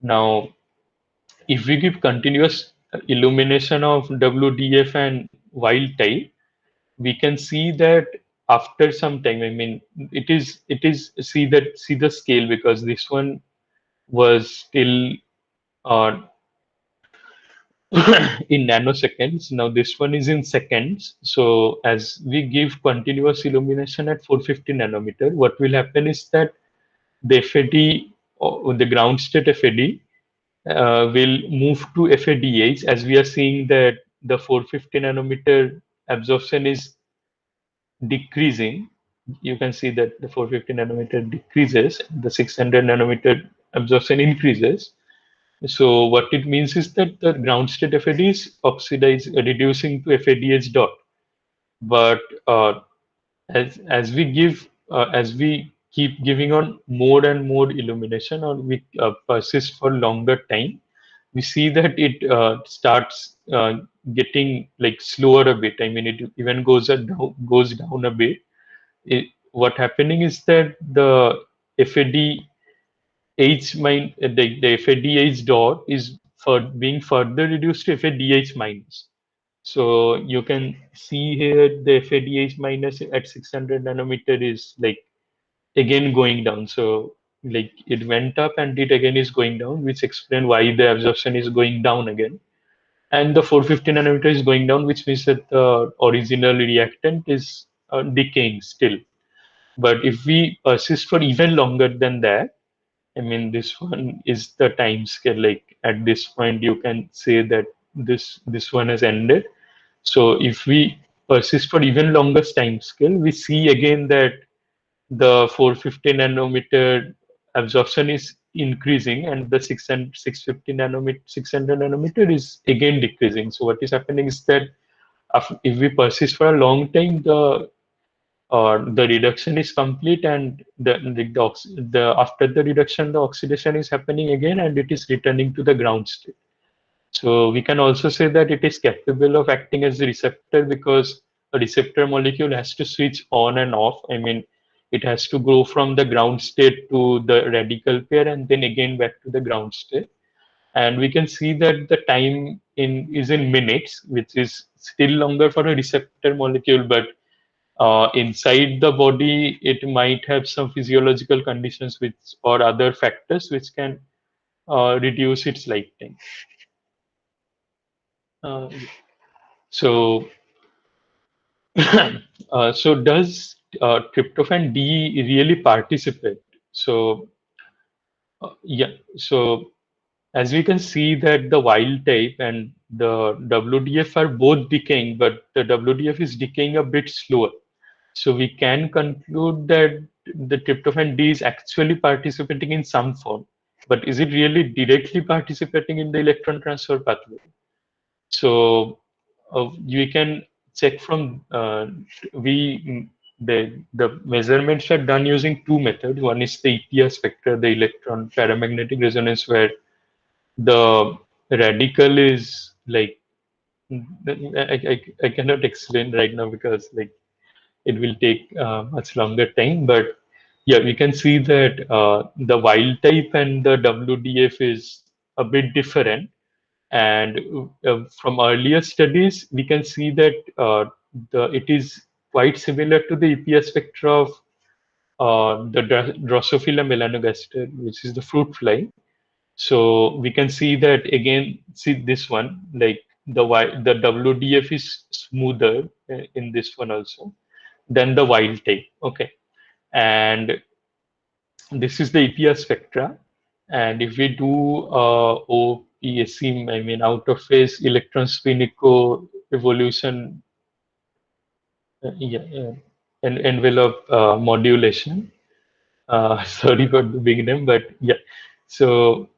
Now, if we give continuous illumination of WDF and wild type, we can see that after some time, I mean, it is see the scale, because this one was still uh, in nanoseconds. Now this one is in seconds. So as we give continuous illumination at 450 nanometer, what will happen is that the FAD, or the ground state FAD, will move to FADH, as we are seeing that the 450 nanometer absorption is decreasing. You can see that the 450 nanometer decreases, the 600 nanometer absorption increases. So what it means is that the ground state FAD is oxidized, reducing to FADH dot. But as we keep giving on more and more illumination, or we persist for longer time, we see that it starts getting like slower a bit. I mean, it even goes down a bit. What happening is that the FAD the FADH dot is for being further reduced to FADH minus. So you can see here the FADH minus at 600 nanometer is like again going down. So like it went up and it again is going down, which explain why the absorption is going down again. And the 450 nanometer is going down, which means that the original reactant is decaying still. But if we persist for even longer than that, I mean, this one is the time scale. Like at this point, you can say that this one has ended. So if we persist for even longer time scale, we see again that the 450 nanometer absorption is increasing and the 650 nanometer 600 nanometer is again decreasing. So what is happening is that if we persist for a long time, the reduction is complete and the after the reduction the oxidation is happening again and it is returning to the ground state. So we can also say that it is capable of acting as a receptor because a receptor molecule has to switch on and off. I mean, it has to go from the ground state to the radical pair and then again back to the ground state. And we can see that the time is in minutes, which is still longer for a receptor molecule, but inside the body, it might have some physiological conditions which or other factors which can reduce its lifetime. Uh, so, so does tryptophan D really participate? So, yeah. So as we can see that the wild type and the WDF are both decaying, but the WDF is decaying a bit slower. So we can conclude that the tryptophan D is actually participating in some form, but is it really directly participating in the electron transfer pathway? So we can check from the measurements are done using two methods. One is the EPR spectra, the electron paramagnetic resonance, where the radical is like I cannot explain right now because like it will take much longer time. But yeah, we can see that the wild type and the WDF is a bit different. And from earlier studies, we can see that it is quite similar to the EPS spectra of the Drosophila melanogaster, which is the fruit fly. So we can see that again, see this one, like the WDF is smoother in this one also than the wild type. Okay. And this is the EPR spectra. And if we do OPSC, I mean out of phase electron spin echo evolution, yeah, envelope modulation. Sorry for the big name, but yeah. So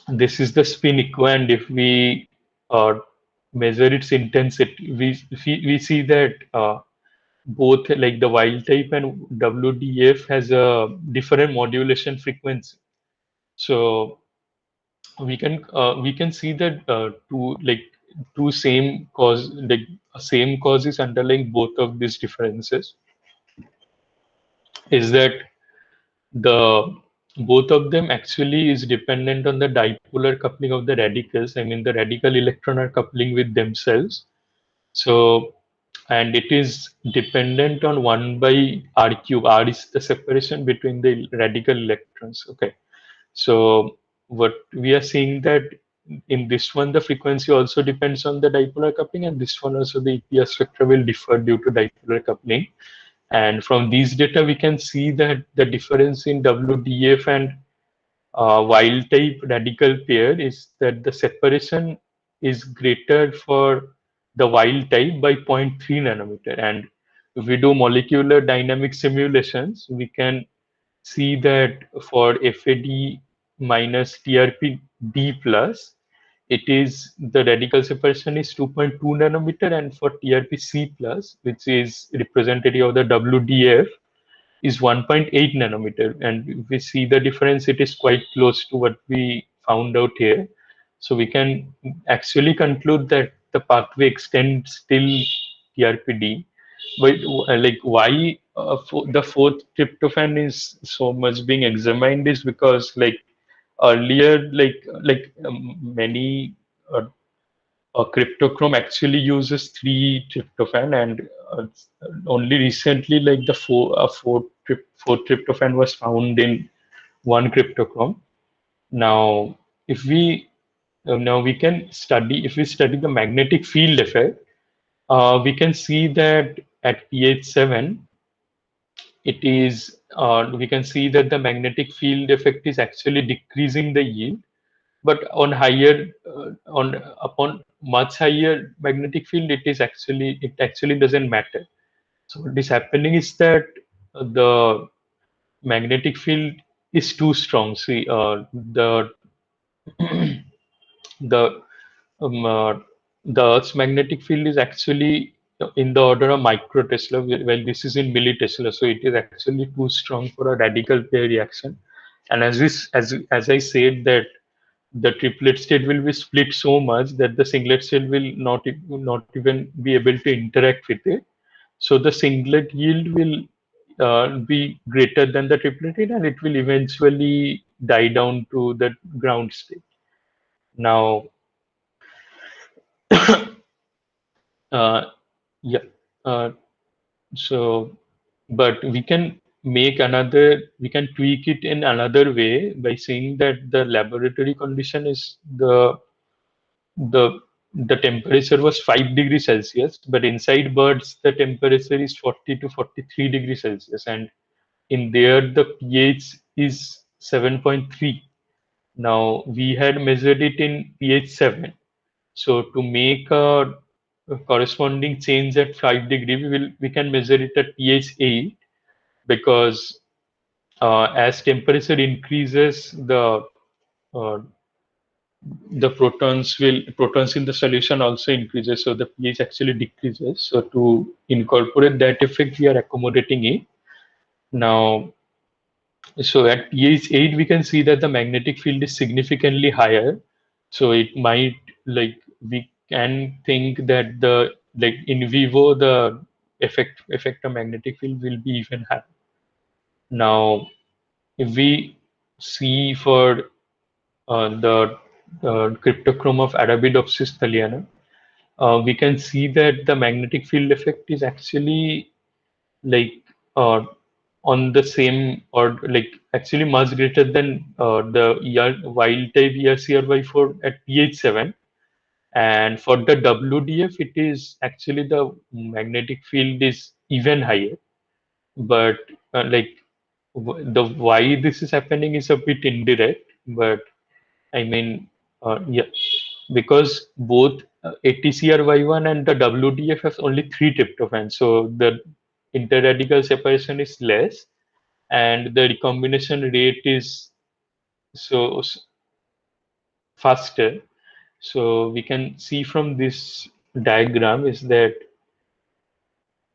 this is the spin echo, and if we measure its intensity, we see that both like the wild type and WDF has a different modulation frequency. So we can see that two same cause like same causes underlying both of these differences is that the both of them actually is dependent on the dipolar coupling of the radicals. I mean the radical electron are coupling with themselves. So and it is dependent on 1 by r cube. R is the separation between the radical electrons. Okay. So what we are seeing that in this one, the frequency also depends on the dipolar coupling, and this one also the EPR spectra will differ due to dipolar coupling. And from these data, we can see that the difference in WDF and wild type radical pair is that the separation is greater for the wild type by zero 0.3 nanometer. And if we do molecular dynamic simulations, we can see that for FAD minus TRP D plus, it is the radical separation is 2.2 nanometer, and for TRP C plus, which is representative of the WDF, is 1.8 nanometer. And if we see the difference, it is quite close to what we found out here. So we can actually conclude that the pathway extends till TRPD. But like why the fourth tryptophan is so much being examined is because like earlier many cryptochrome actually uses three tryptophan, and only recently like the fourth tryptophan was found in one cryptochrome. Now if we now we can study if we study the magnetic field effect, we can see that at pH 7 it is we can see that the magnetic field effect is actually decreasing the yield, but on higher on upon much higher magnetic field it actually doesn't matter. So what is happening is that the magnetic field is too strong. See, the um, uh, the Earth's magnetic field is actually in the order of microtesla, while this is in millitesla. So it is actually too strong for a radical pair reaction. And as I said that the triplet state will be split so much that the singlet state will not even be able to interact with it. So the singlet yield will be greater than the triplet yield, and it will eventually die down to the ground state. Now, uh, yeah. Uh, so, but we can tweak it in another way by saying that the laboratory condition is the the temperature was 5 degrees Celsius, but inside birds the temperature is 40 to 43 degrees Celsius, and in there the pH is 7.3. Now we had measured it in pH 7. So to make a corresponding change at 5 degree, we can measure it at pH 8, because as temperature increases, uh, the protons in the solution also increases, so the pH actually decreases. So to incorporate that effect, we are accommodating it. Now, so at pH 8, we can see that the magnetic field is significantly higher. So it might like we can think that the like in vivo the effect of magnetic field will be even higher. Now, if we see for the cryptochrome of Arabidopsis thaliana, we can see that the magnetic field effect is actually like uh, on the same or like actually much greater than the wild type ERCR4 at pH 7. And for the WDF, it is actually the magnetic field is even higher. But the why this is happening is a bit indirect. But I mean, yeah, because both ATCR-Y1 and the WDF have only three tryptophan, so the interradical separation is less, and the recombination rate is so faster. So we can see from this diagram is that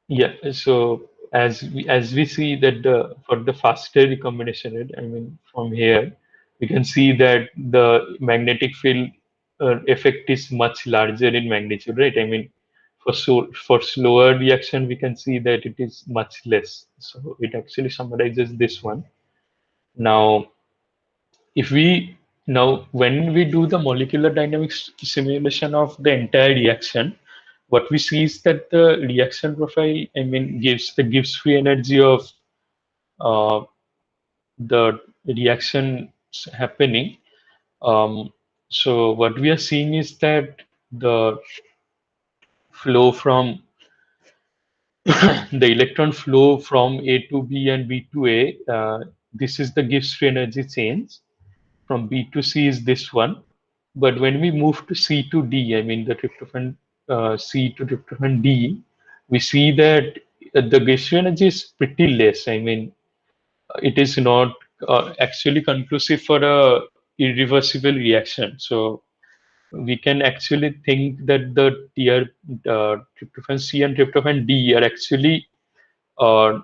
yeah. So as we see that the for the faster recombination rate, I mean from here we can see that the magnetic field effect is much larger in magnitude, right? I mean for slower reaction we can see that it is much less. So it actually summarizes this one. Now if we now when we do the molecular dynamics simulation of the entire reaction, what we see is that the reaction profile, I mean, gives free energy of uh, the reaction happening. So what we are seeing is that the flow from the electron flow from A to B and B to A. This is the Gibbs free energy change. From B to C is this one. But when we move to C to D, I mean the tryptophan C to tryptophan D, we see that the Gibbs free energy is pretty less. I mean, it is not actually conclusive for a irreversible reaction. So we can actually think that the tryptophan C and tryptophan D are actually uh,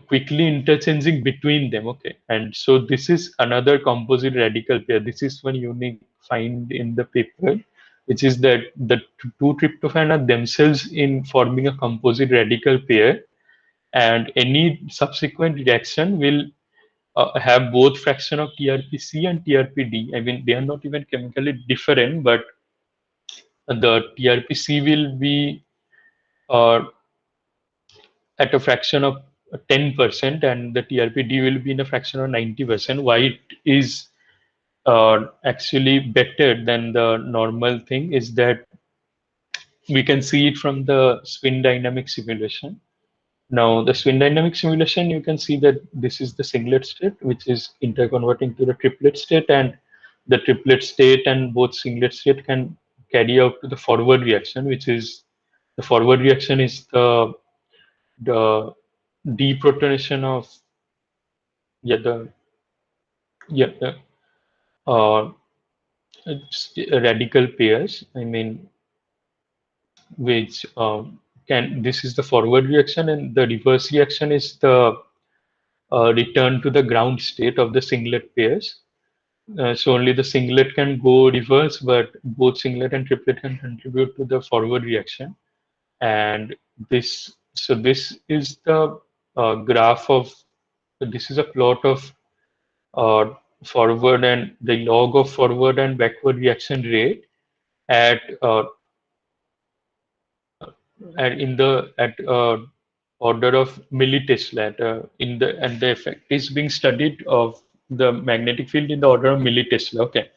quickly interchanging between them. Okay, and so this is another composite radical pair. This is one unique find in the paper, which is that the two tryptophan are themselves in forming a composite radical pair, and any subsequent reaction will have both fraction of TRPC and TRPD. I mean, they are not even chemically different, but the TRPC will be uh, at a fraction of 10%, and the TRPD will be in a fraction of 90%. Why it is actually better than the normal thing is that we can see it from the spin dynamic simulation. Now, the spin dynamic simulation, you can see that this is the singlet state, which is interconverting to the triplet state, and the triplet state and both singlet state can carry out to the forward reaction, which is the forward reaction is the deprotonation of yeah the yeah the, uh, radical pairs. I mean, which can this is the forward reaction, and the reverse reaction is the return to the ground state of the singlet pairs. So only the singlet can go reverse, but both singlet and triplet can contribute to the forward reaction. And this is the graph of this is a plot of uh, forward and the log of forward and backward reaction rate at in the at order of millitesla in the and the effect is being studied of the magnetic field in the order of millitesla. Okay,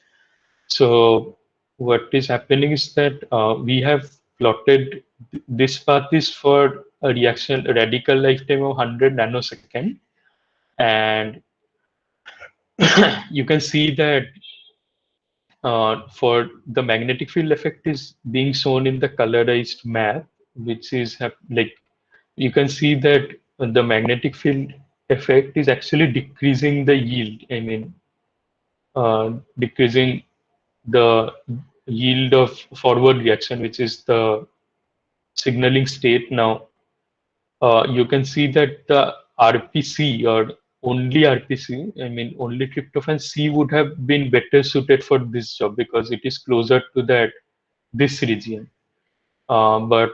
so what is happening is that we have plotted this path is for a radical lifetime of 100 nanosecond, and you can see that for the magnetic field effect is being shown in the colorized map, which is like you can see that the magnetic field effect is actually decreasing the yield. I mean, decreasing the yield of forward reaction, which is the signaling state. Now, you can see that the RPC or only RPC, I mean, only tryptophan C would have been better suited for this job because it is closer to that this region. But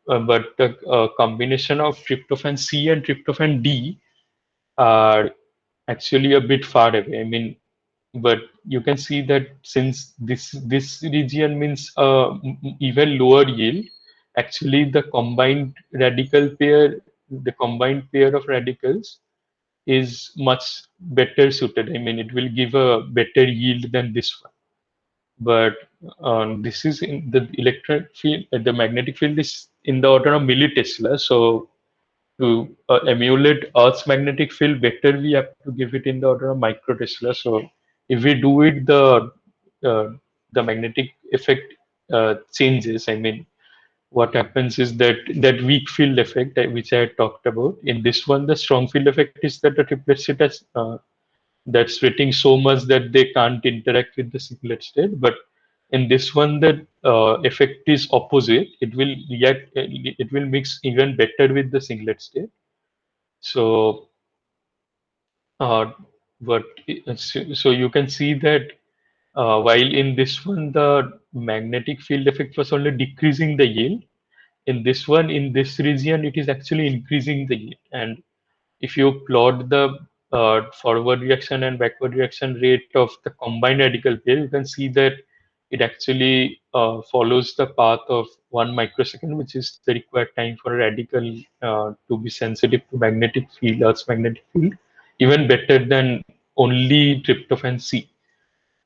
the combination of tryptophan C and tryptophan D are actually a bit far away. I mean, but you can see that since this region means even lower yield, actually the combined pair of radicals is much better suited. I mean, it will give a better yield than this one. But this is in the electric field, the magnetic field is in the order of millitesla. So to emulate Earth's magnetic field better, we have to give it in the order of microtesla. So if we do it, uh, the magnetic effect changes. I mean, what happens is that weak field effect which I had talked about. In this one, the strong field effect is that the triplet state has that's sweating so much that they can't interact with the singlet state. But in this one, the effect is opposite. It will react. It will mix even better with the singlet state. So, uh, what so you can see that while in this one the magnetic field effect was only decreasing the yield, in this one in this region it is actually increasing the yield. And if you plot the forward reaction and backward reaction rate of the combined radical pair, you can see that it actually follows the path of 1 microsecond, which is the required time for a radical to be sensitive to magnetic field, Earth's magnetic field, even better than only tryptophan C.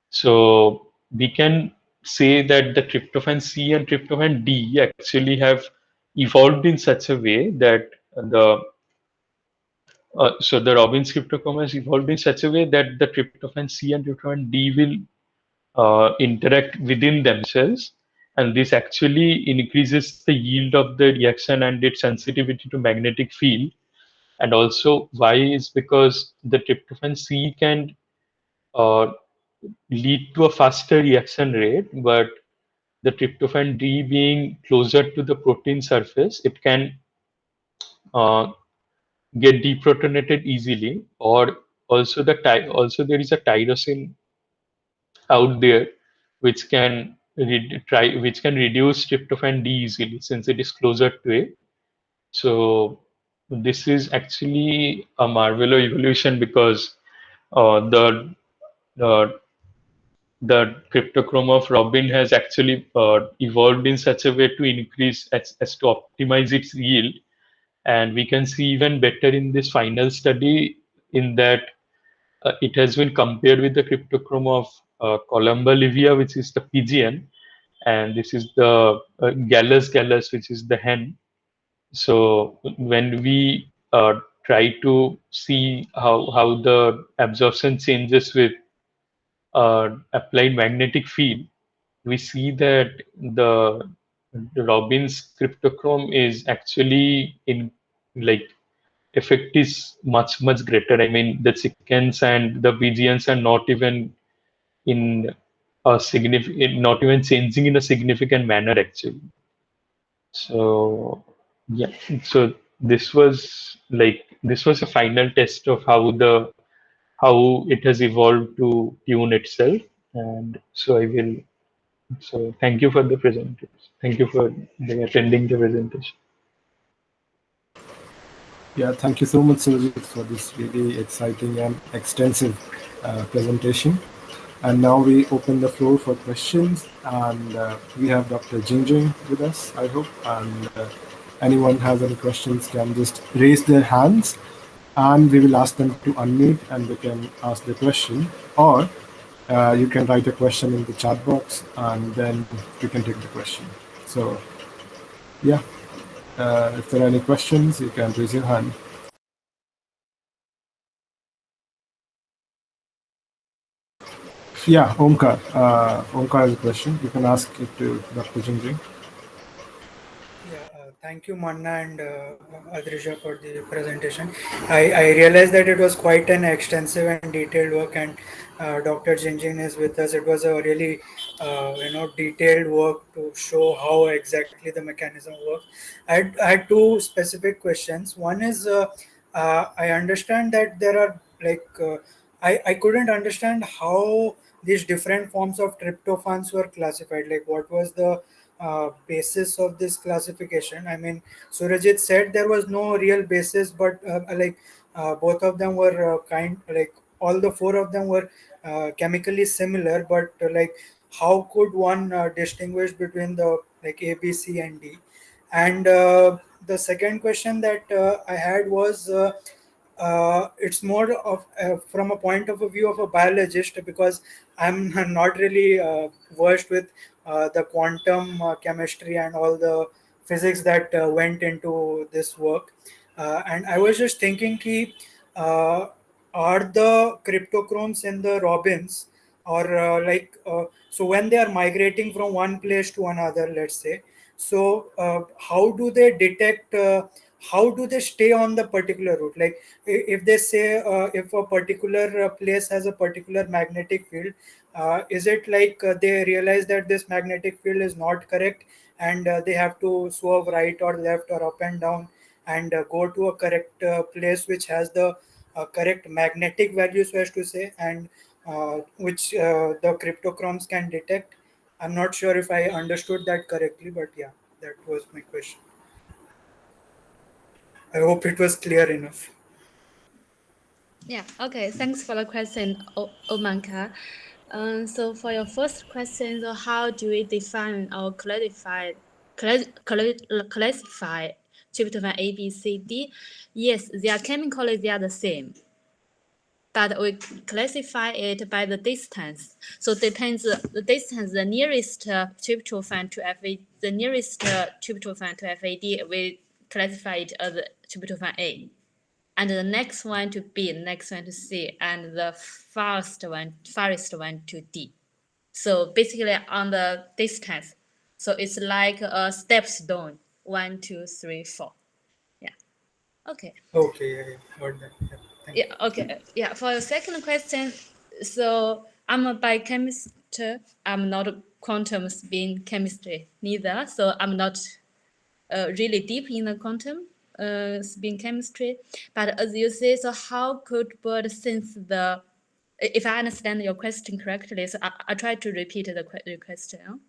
So we can say that the tryptophan C and tryptophan D actually have evolved in such a way that the Robbins cryptochrome has evolved in such a way that the tryptophan C and tryptophan D will interact within themselves, and this actually increases the yield of the reaction and its sensitivity to magnetic field. And also, why is because the tryptophan C can uh, lead to a faster reaction rate, but the tryptophan D being closer to the protein surface, it can uh, get deprotonated easily. Or also also there is a tyrosine out there which can which can reduce tryptophan D easily since it is closer to A. So this is actually a marvel of evolution because the uh, the cryptochrome of Robin has actually evolved in such a way to increase as to optimize its yield. And we can see even better in this final study in that it has been compared with the cryptochrome of Columba livia, which is the pigeon, and this is the Gallus gallus, which is the hen. So when we try to see how the absorption changes with applied magnetic field, we see that the Robbins cryptochrome is actually in like effect is much greater. I mean, the chickens and the pigeons are not even in a significant, not even changing in a significant manner actually. So yeah, so this was a final test of how it has evolved to tune itself, and so I will. So thank you for the presentation. Thank you for attending the presentation. Yeah, thank you so much, Surajit, for this really exciting and extensive presentation. And now we open the floor for questions, and we have Dr. Jingjing with us, I hope. And anyone has any questions can just raise their hands, and we will ask them to unmute, and they can ask the question. Or you can write a question in the chat box, and then we can take the question. So, yeah, if there are any questions, you can raise your hand. Yeah, Omkar. Omkar has a question. You can ask it to Dr. Jingjing. Yeah, thank you, Manna and Adrisha, for the presentation. I realized that it was quite an extensive and detailed work, and Dr. Jinjin is with us. It was a really, detailed work to show how exactly the mechanism works. I had two specific questions. One is, I understand that there are I couldn't understand how these different forms of tryptophans were classified. Like, what was the basis of this classification? I mean, Surajit said there was no real basis, but both of them were all the four of them were chemically similar, but how could one distinguish between the like A, B, C, and D? And the second question that I had was. It's more of from a point of a view of a biologist, because I'm not really versed with the quantum chemistry and all the physics that went into this work. And I was just thinking, uh, are the cryptochromes in the robins, or so when they are migrating from one place to another, let's say, so how do they detect? How do they stay on the particular route? Like, if they say if a particular place has a particular magnetic field, is it like they realize that this magnetic field is not correct, and they have to swerve right or left or up and down, and go to a correct place which has the correct magnetic value, so as to say, and which the cryptochromes can detect? I'm not sure if I understood that correctly, but yeah, that was my question. I hope it was clear enough. Yeah, okay. Thanks for the question, Omanka. So for your first question, so how do we define or classify tryptophan A, B, C, D? Yes, they are chemically they are the same, but we classify it by the distance. So depends the distance, the nearest tryptophan to FAD, the nearest tryptophan to FAD, we classify it as tryptophan A, and the next one to B, the next one to C, and the farthest one to D. So basically on the distance. So it's like a step stone. 1, 2, 3, 4. Yeah. Okay. Okay, yeah, got that. Yeah, thank you. Yeah. Okay. Yeah. For the second question, so I'm a biochemist. I'm not a quantum spin chemistry neither. So I'm not really deep in the quantum spin chemistry. But as you say, so how could bird sense the if I understand your question correctly, so I try to repeat the question.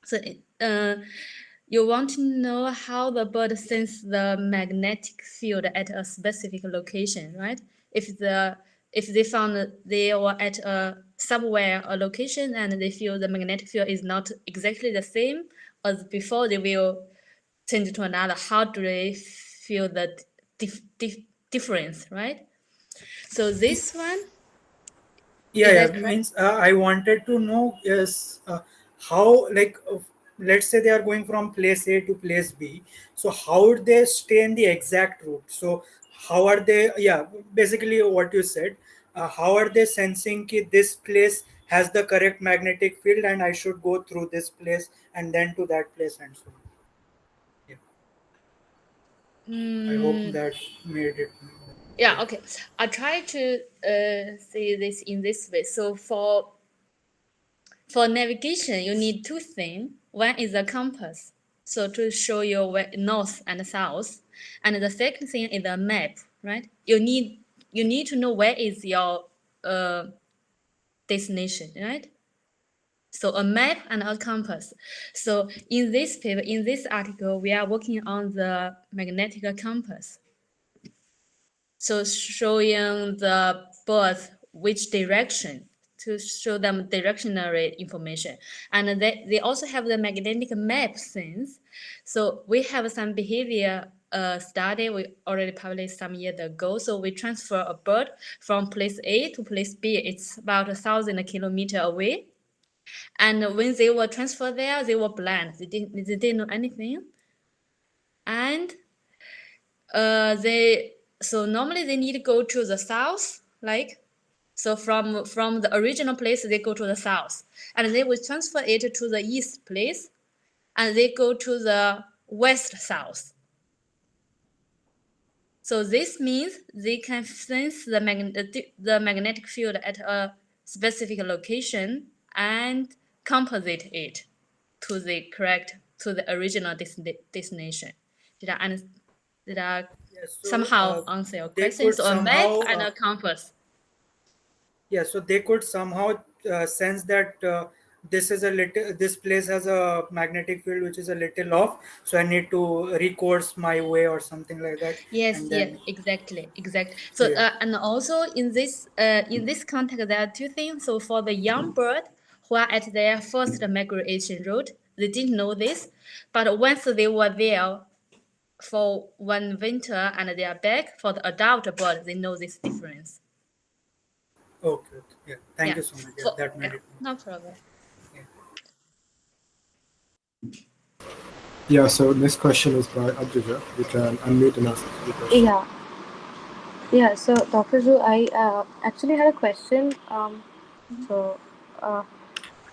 So you want to know how the bird sense the magnetic field at a specific location, right? If they found they were at somewhere a location and they feel the magnetic field is not exactly the same as before, they will change to another. How do they feel the difference, right? So this one, Yeah, is yeah. that correct? Means I wanted to know is how, like, let's say they are going from place A to place B. So how would they stay in the exact route? So how are they? Yeah, basically what you said. How are they sensing that this place has the correct magnetic field and I should go through this place and then to that place and so on? Yeah, I hope that made it. Yeah, okay. I try to say this in this way. So for navigation, you need two things. One is a compass, so to show you where north and south, and the second thing is a map, right? You need to know where is your destination, right? So a map and a compass. So in this paper, in this article, we are working on the magnetic compass. So showing the birds which direction to show them directionary information. And they also have the magnetic map sense. So we have some behavior study we already published some years ago. So we transfer a bird from place A to place B. It's about 1,000 kilometers away. And when they were transferred there, they were blind. They didn't know anything. And so normally they need to go to the south, like, so from the original place they go to the south, and they will transfer it to the east place, and they go to the west south. So this means they can sense the magnetic field at a specific location and compensate it to the original destination. Did I Yeah, so somehow answer your they question? could So a map somehow. and a compass. Yeah, so they could somehow sense that this place has a magnetic field which is a little off, so I need to recourse my way or something like that, Yes, and yes, then exactly. So yeah. and also in this context, there are two things. So for the young bird who are at their first migration route, they didn't know this, but once they were there for one winter and they are back for the adult bird, they know this difference. Okay, okay, yeah. Thank Yeah. you so much. Yeah, that made it. No problem. Yeah. Yeah, so this question is by Adrija. You can unmute and ask the question. Yeah. So Dr. Zhu, I actually had a question. So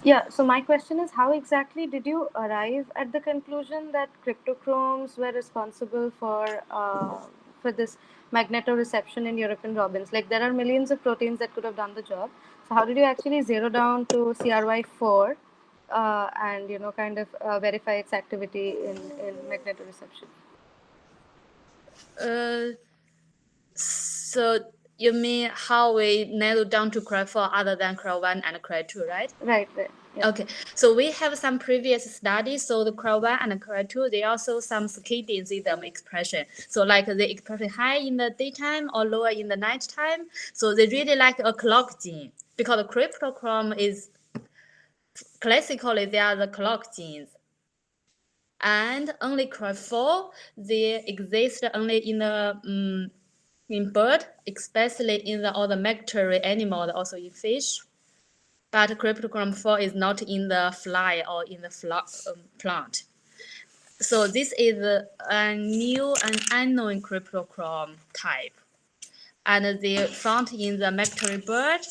yeah. So my question is, how exactly did you arrive at the conclusion that cryptochromes were responsible for this magnetoreception in European robins? Like there are millions of proteins that could have done the job. So how did you actually zero down to CRY4 and kind of verify its activity in magnetoreception? So you mean how we narrow down to CRY4 other than CRY1 and CRY2, right? Right. Yeah. Okay, so we have some previous studies. So the CRY1 and CRY2, they also some circadian rhythm expression. So like they expression high in the daytime or lower in the nighttime. So they really like a clock gene because the cryptochrome is classically they are the clock genes. And only CRY4, they exist only in the in bird, especially in the other migratory animal, also in fish. But cryptochrome 4 is not in the fly or in the plant. So this is a new and unknown cryptochrome type. And they found in the migratory bird,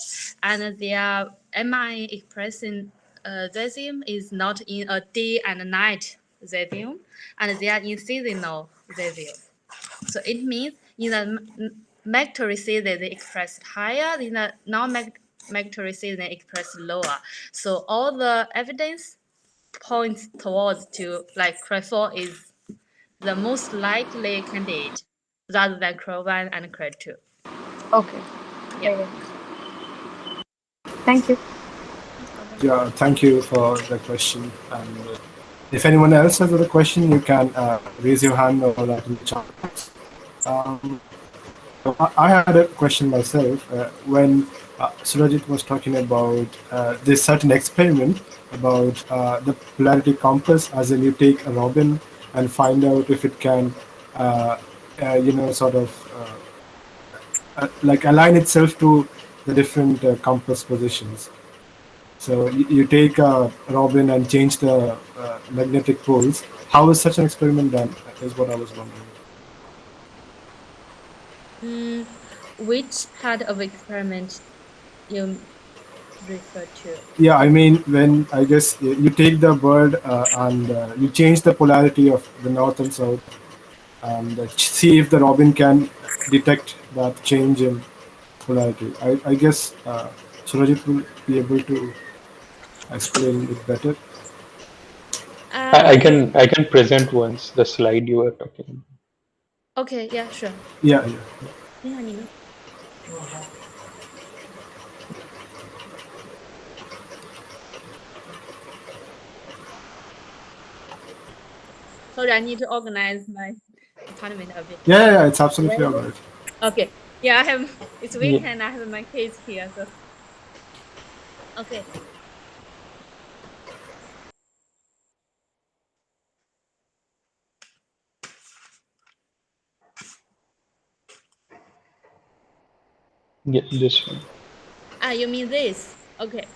and their mRNA expressing rhythm is not in a day and night rhythm, and they are in seasonal rhythm. So it means in the migratory season they express higher, in the non-migratory season they express lower. So all the evidence points towards to like CRY4 is the most likely candidate rather than CRY1 and CRY2. Okay. Yeah. Okay. Thank you. Yeah, thank you for the question. And if anyone else has a question, you can raise your hand or write in the chat box. I had a question myself when Surajit was talking about this certain experiment about the polarity compass, as in you take a robin and find out if it can, sort of like align itself to the different compass positions. So you take a robin and change the magnetic poles. How is such an experiment done? Is what I was wondering. Which part of experiment you refer to? Yeah, I mean, when I guess you take the bird and you change the polarity of the north and south, and see if the robin can detect that change in polarity. I guess Surajit will be able to explain it better. I can present once the slide you were talking about. Okay, yeah, sure. Yeah, yeah. 你好，你们。 Sorry, I need to organize my department a bit. Yeah, it's absolutely all right. Okay. Yeah, I have. It's Yeah. weekend. I have my kids here, so. Okay. Yeah, this one. You mean this? Okay.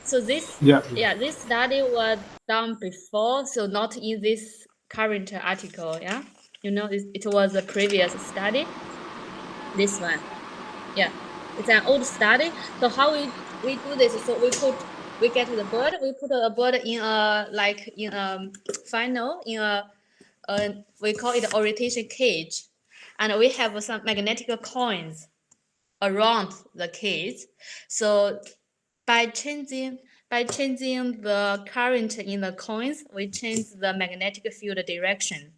So this, Yeah, this study was done before, so not in this current article. Yeah, it was a previous study. This one, yeah, it's an old study. So how we do this? So we get the bird. We put a bird in a final in a we call it orientation cage, and we have some magnetic coins around the cage. So by changing the current in the coins, we change the magnetic field direction.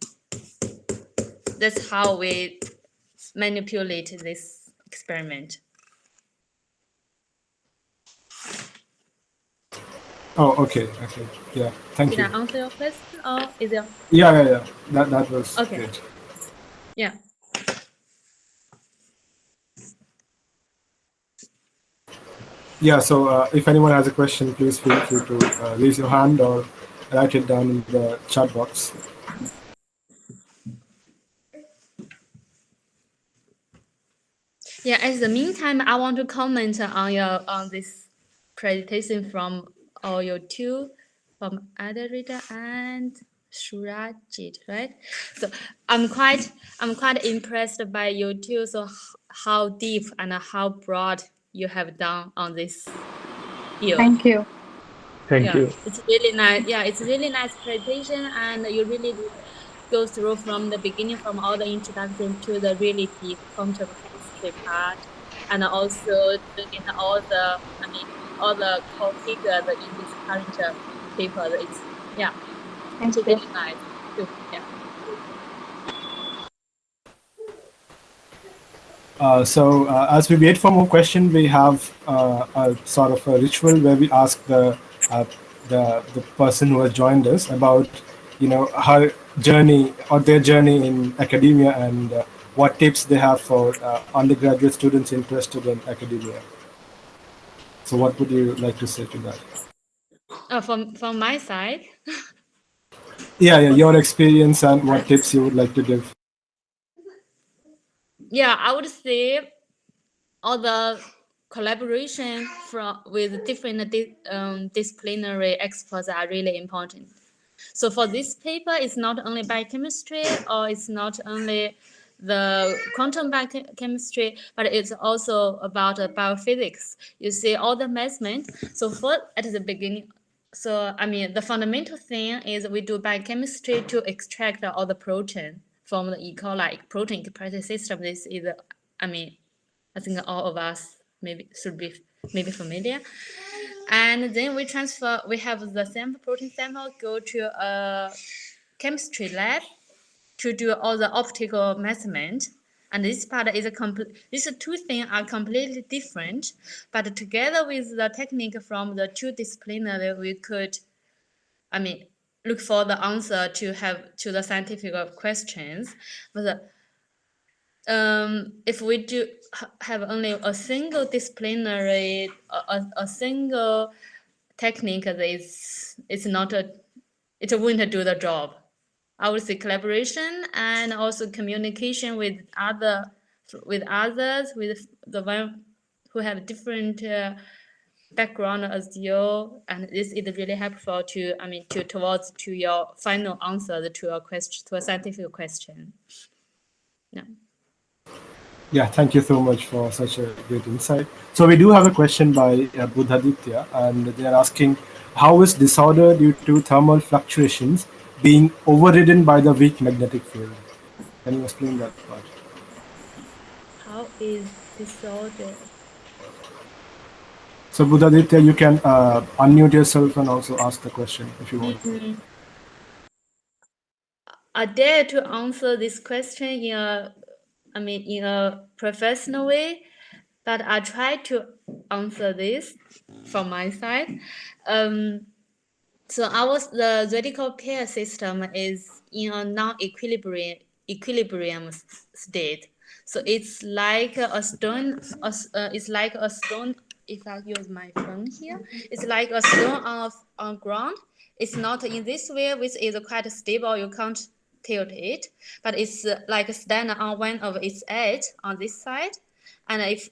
That's how we manipulate this experiment. Oh, okay. Yeah, thank Did you. I answer your question, or is there? Yeah. That was Okay. great. Yeah. Yeah, so if anyone has a question, please feel free to raise your hand or write it down in the chat box. Yeah. At the meantime, I want to comment on this presentation from your two, from Adarita and Surajit, right? So I'm quite impressed by you too. So how deep and how broad you have done on this field. Thank you. Thank you. It's really nice. Yeah, it's really nice presentation, and you really go through from the beginning, from all the introduction to the really deep quantum chemistry part, and also in all the core figures in this current paper. It's Thank you. really nice. Yeah. So as we wait for more questions, we have a sort of a ritual where we ask the person who has joined us about her journey or their journey in academia and what tips they have for undergraduate students interested in academia. So what would you like to say to that? From my side. Yeah, your experience and what tips you would like to give. Yeah, I would say all the collaboration with different disciplinary experts are really important. So for this paper, it's not only biochemistry or it's not only the quantum biochemistry, but it's also about biophysics. You see all the measurement. So at the beginning, the fundamental thing is we do biochemistry to extract all the protein from the E. coli protein expression system. This is, I think all of us should be familiar. And then we have the protein sample, go to a chemistry lab to do all the optical measurement. And this part is a complete. These two things are completely different, but together with the technique from the two disciplinary, we could, look for the answer to the scientific questions. But if we do have only a single disciplinary, a single technique, it's not a, it wouldn't do the job. I would say collaboration and also communication with others, with the one who have different background as you, and this is really helpful to towards to your final answer to a question, to a scientific question. Yeah. Yeah, thank you so much for such a great insight. So we do have a question by Buddhaditya, and they are asking, how is disorder due to thermal fluctuations being overridden by the weak magnetic field? Can you explain that part? How is disorder? So Buddhaditya, you can unmute yourself and also ask the question if you want. I dare to answer this question in a professional way, but I try to answer this from my side. So the radical pair system is in a non-equilibrium state. So it's like a stone. It's like a stone. If I use my phone here, it's like a stone on ground. It's not in this way, which is quite stable. You can't tilt it, but it's like stand on one of its edge on this side, and if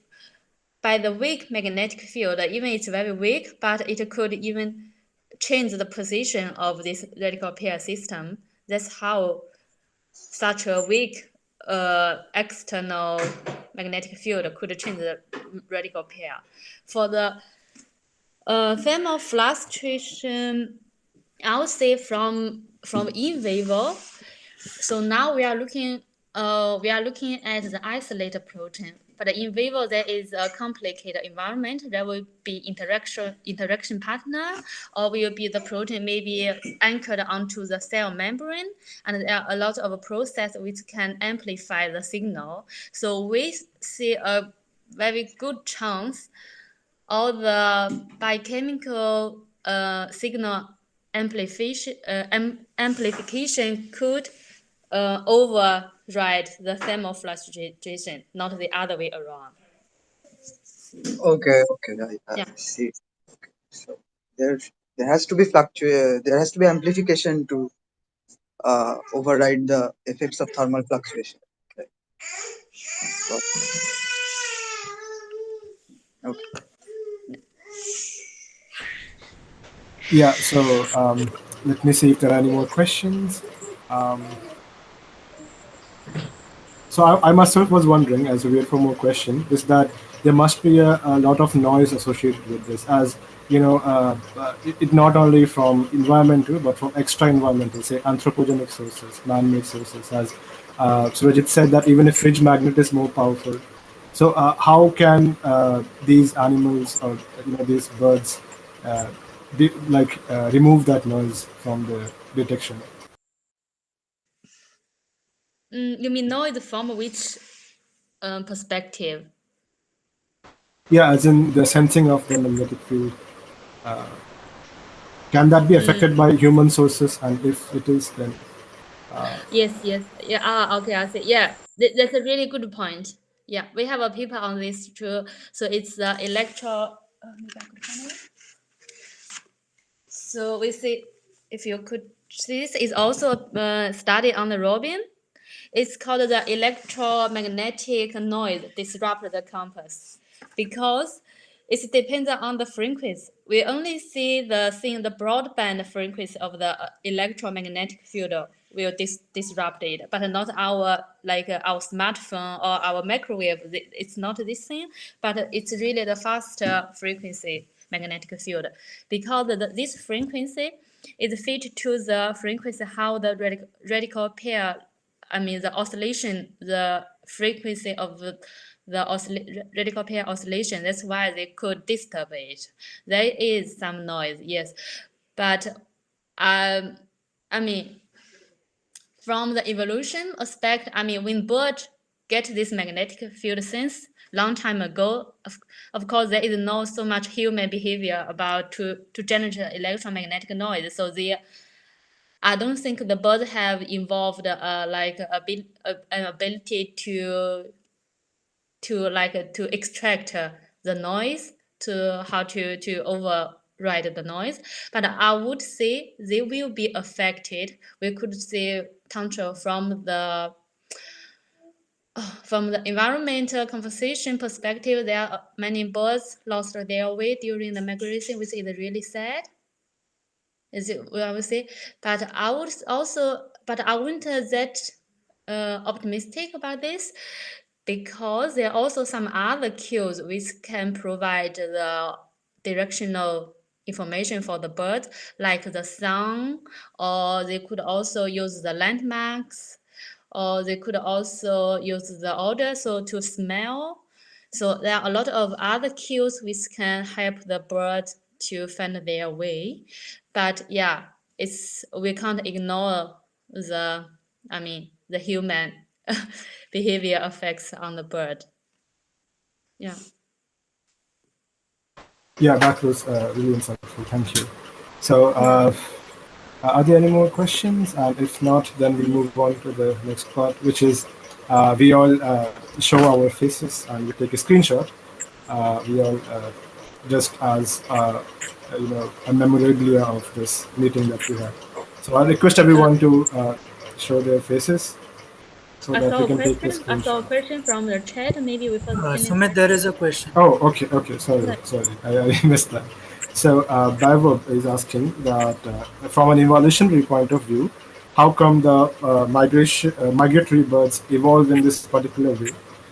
by the weak magnetic field, even it's very weak, but it could even change the position of this radical pair system. That's how such a weak external magnetic field could change the radical pair. For the thermal fluctuation, I would say from in vivo. So now we are looking at the isolated protein. But in vivo, there is a complicated environment. There will be interaction partner, or will be the protein maybe anchored onto the cell membrane, and there are a lot of processes which can amplify the signal. So we see a very good chance all the biochemical signal amplification could override the thermal fluctuation, not the other way around. Okay, I see. Okay. So there has to be there has to be amplification to override the effects of thermal fluctuation. Okay. Okay. Yeah, so let me see if there are any more questions. So I myself was wondering, as we wait for more questions, is that there must be a lot of noise associated with this, as you know, it not only from environmental but from extra environmental, say anthropogenic sources, man-made sources. As Surajit said, that even a fridge magnet is more powerful. So how can these animals or these birds remove that noise from the detection? You mean noise from which perspective? Yeah, as in the sensing of the magnetic field. Can that be affected by human sources? And if it is, then Yes. Yeah. Okay. I see. Yeah, that's a really good point. Yeah, we have a paper on this too. So it's the So we see, if you could see, this is also a study on the robin. It's called the electromagnetic noise disrupt the compass, because it depends on the frequency. We only see the broadband frequency of the electromagnetic field will disrupt it, but not our our smartphone or our microwave. It's not this thing, but it's really the faster frequency magnetic field, because this frequency is fit to the frequency how the radical pair, the oscillation, the frequency of the radical pair oscillation. That's why they could disturb it. There is some noise, yes, but from the evolution aspect, when bird get this magnetic field since long time ago. Of course, there is no so much human behavior about to generate electromagnetic noise. So I don't think the birds have evolved like an ability to extract the noise, to how to override the noise. But I would say they will be affected. We could see control from the environmental conservation perspective. There are many birds lost their way during the migration, which is really sad. Is it what I would say? But I would also, but I wouldn't that optimistic about this, because there are also some other cues which can provide the directional information for the bird, like the sun, or they could also use the landmarks, or they could also use the odor, so to smell. So there are a lot of other cues which can help the bird to find their way. But yeah, we can't ignore the human behavior effects on the bird. Yeah. Yeah, that was really insightful. Thank you. So, are there any more questions? And if not, then we move on to the next part, which is we all show our faces and we take a screenshot. We all just as a memorabilia of this meeting that we had. So I request everyone to show their faces so I that saw we a can take a question. I saw a screenshot. question from the chat. Maybe we first finish. Sumit, there is a question. Oh, okay. Sorry, I missed that. So Biome is asking that from an evolutionary point of view, how come the migratory birds evolve in this particular way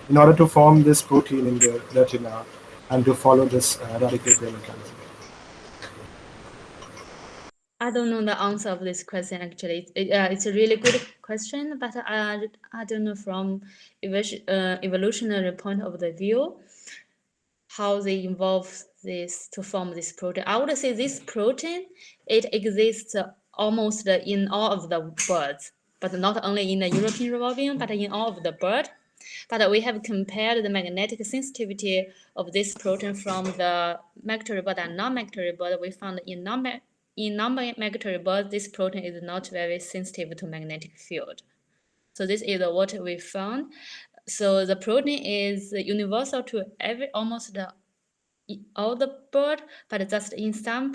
in order to form this protein in the retina and to follow this radical pair mechanism? I don't know the answer of this question actually. It's a really good question, but I don't know from evolutionary point of the view how they evolve this to form this protein. I would say this protein, it exists almost in all of the birds, but not only in the European revolving, but in all of the bird. But we have compared the magnetic sensitivity of this protein from the migratory bird and non-migratory bird. We found in non-migratory birds, this protein is not very sensitive to magnetic field. So this is what we found. So the protein is universal to almost all the bird, but just in some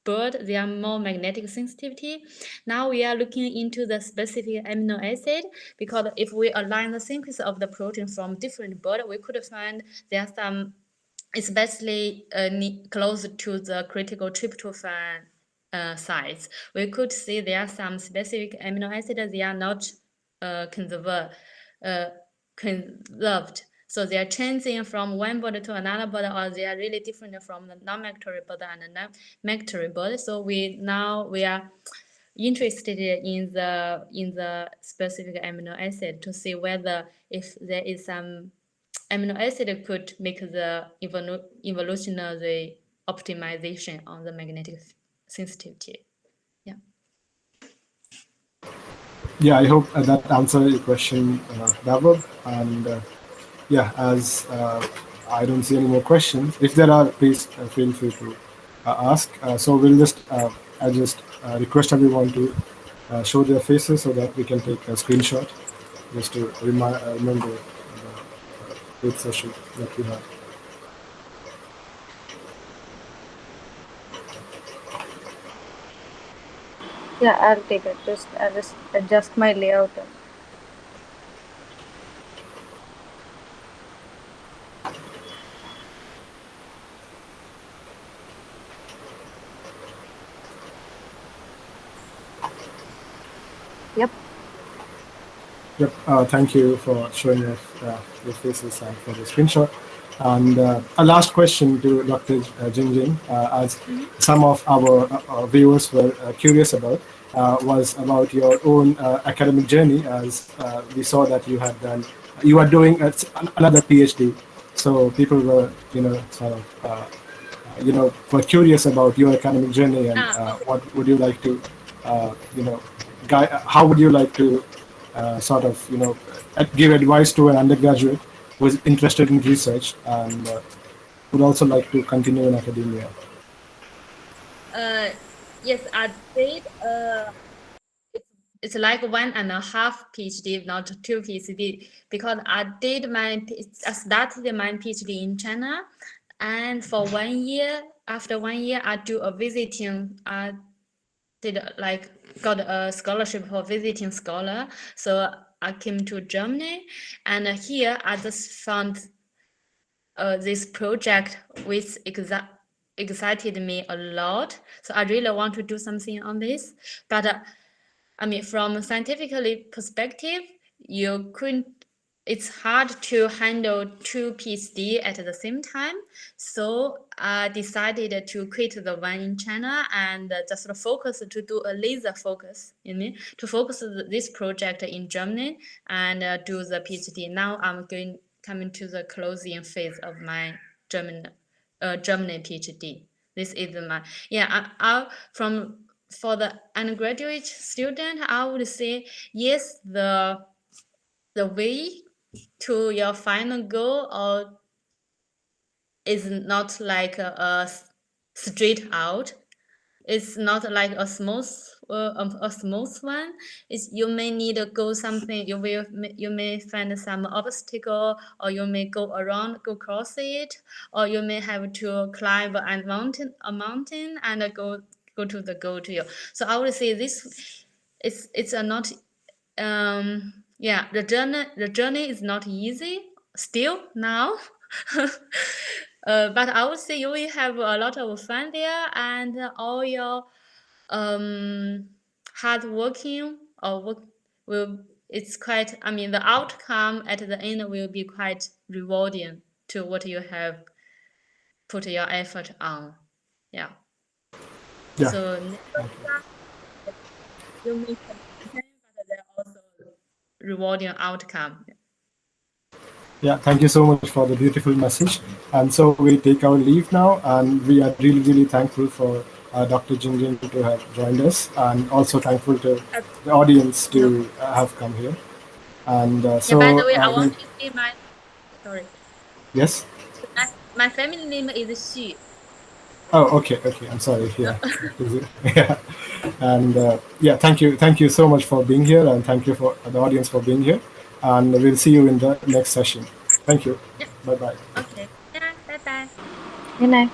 bird, they are more magnetic sensitivity. Now we are looking into the specific amino acid, because if we align the sequence of the protein from different bird, we could find there are some, especially close to the critical tryptophan sites. We could see there are some specific amino acids, they are not conserved. So they are changing from one bird to another bird, or they are really different from the non-migratory bird and the migratory bird. So we are interested in the specific amino acid to see whether if there is some amino acid could make the evolutionary optimization on the magnetic sensitivity. Yeah, I hope that answered your question, Davab. And as I don't see any more questions, if there are, please feel free to ask. So we'll just, I just request everyone to show their faces so that we can take a screenshot just to remember the great session that we had. Yeah, I'll take it. I'll just adjust my layout. Yep. Yep. Thank you for showing us your faces and for the screenshot. And a last question to Dr. Jingjing, as some of our viewers were curious about, was about your own academic journey, as we saw that you are doing another PhD. So people were, sort of, were curious about your academic journey and what would you like to, how would you like to sort of, give advice to an undergraduate who is interested in research and would also like to continue in academia? Yes, I did. It's like 1.5 PhD, not 2 PhD, because I started my PhD in China, and for 1 year, after 1 year, I do a visiting. I did got a scholarship for visiting scholar, so I came to Germany, and here I just found this project which excited me a lot. So I really want to do something on this, but I mean, from a scientifically perspective, you couldn't. It's hard to handle 2 PhD at the same time. So I decided to quit the one in China and just focus to do a laser focus. To focus this project in Germany and do the PhD. Now I'm coming to the closing phase of my German PhD. This is my for the undergraduate student, I would say yes, the way to your final goal is not like a straight out. It's not like a smooth one. You may need to go something. You may find some obstacle, or you may go across it, or you may have to climb a mountain and go to the goal to you. So I would say this it's a not the journey is not easy still now. But I would say you will have a lot of fun there, and all your hard working or work it's quite, I mean, the outcome at the end will be quite rewarding to what you have put your effort on. Yeah. So you may but there are also rewarding outcome. Yeah, thank you so much for the beautiful message. And so we take our leave now, and we are really, really thankful for Dr. Jingjing to have joined us, and also thankful to the audience to have come here. And so, by the way, I want to say sorry. Yes. My family name is Xu. Oh, okay. I'm sorry. Yeah. Yeah. And thank you so much for being here, and thank you for the audience for being here. And we'll see you in the next session. Thank you. Yeah. Bye bye. Okay. Yeah. Bye bye. Good night.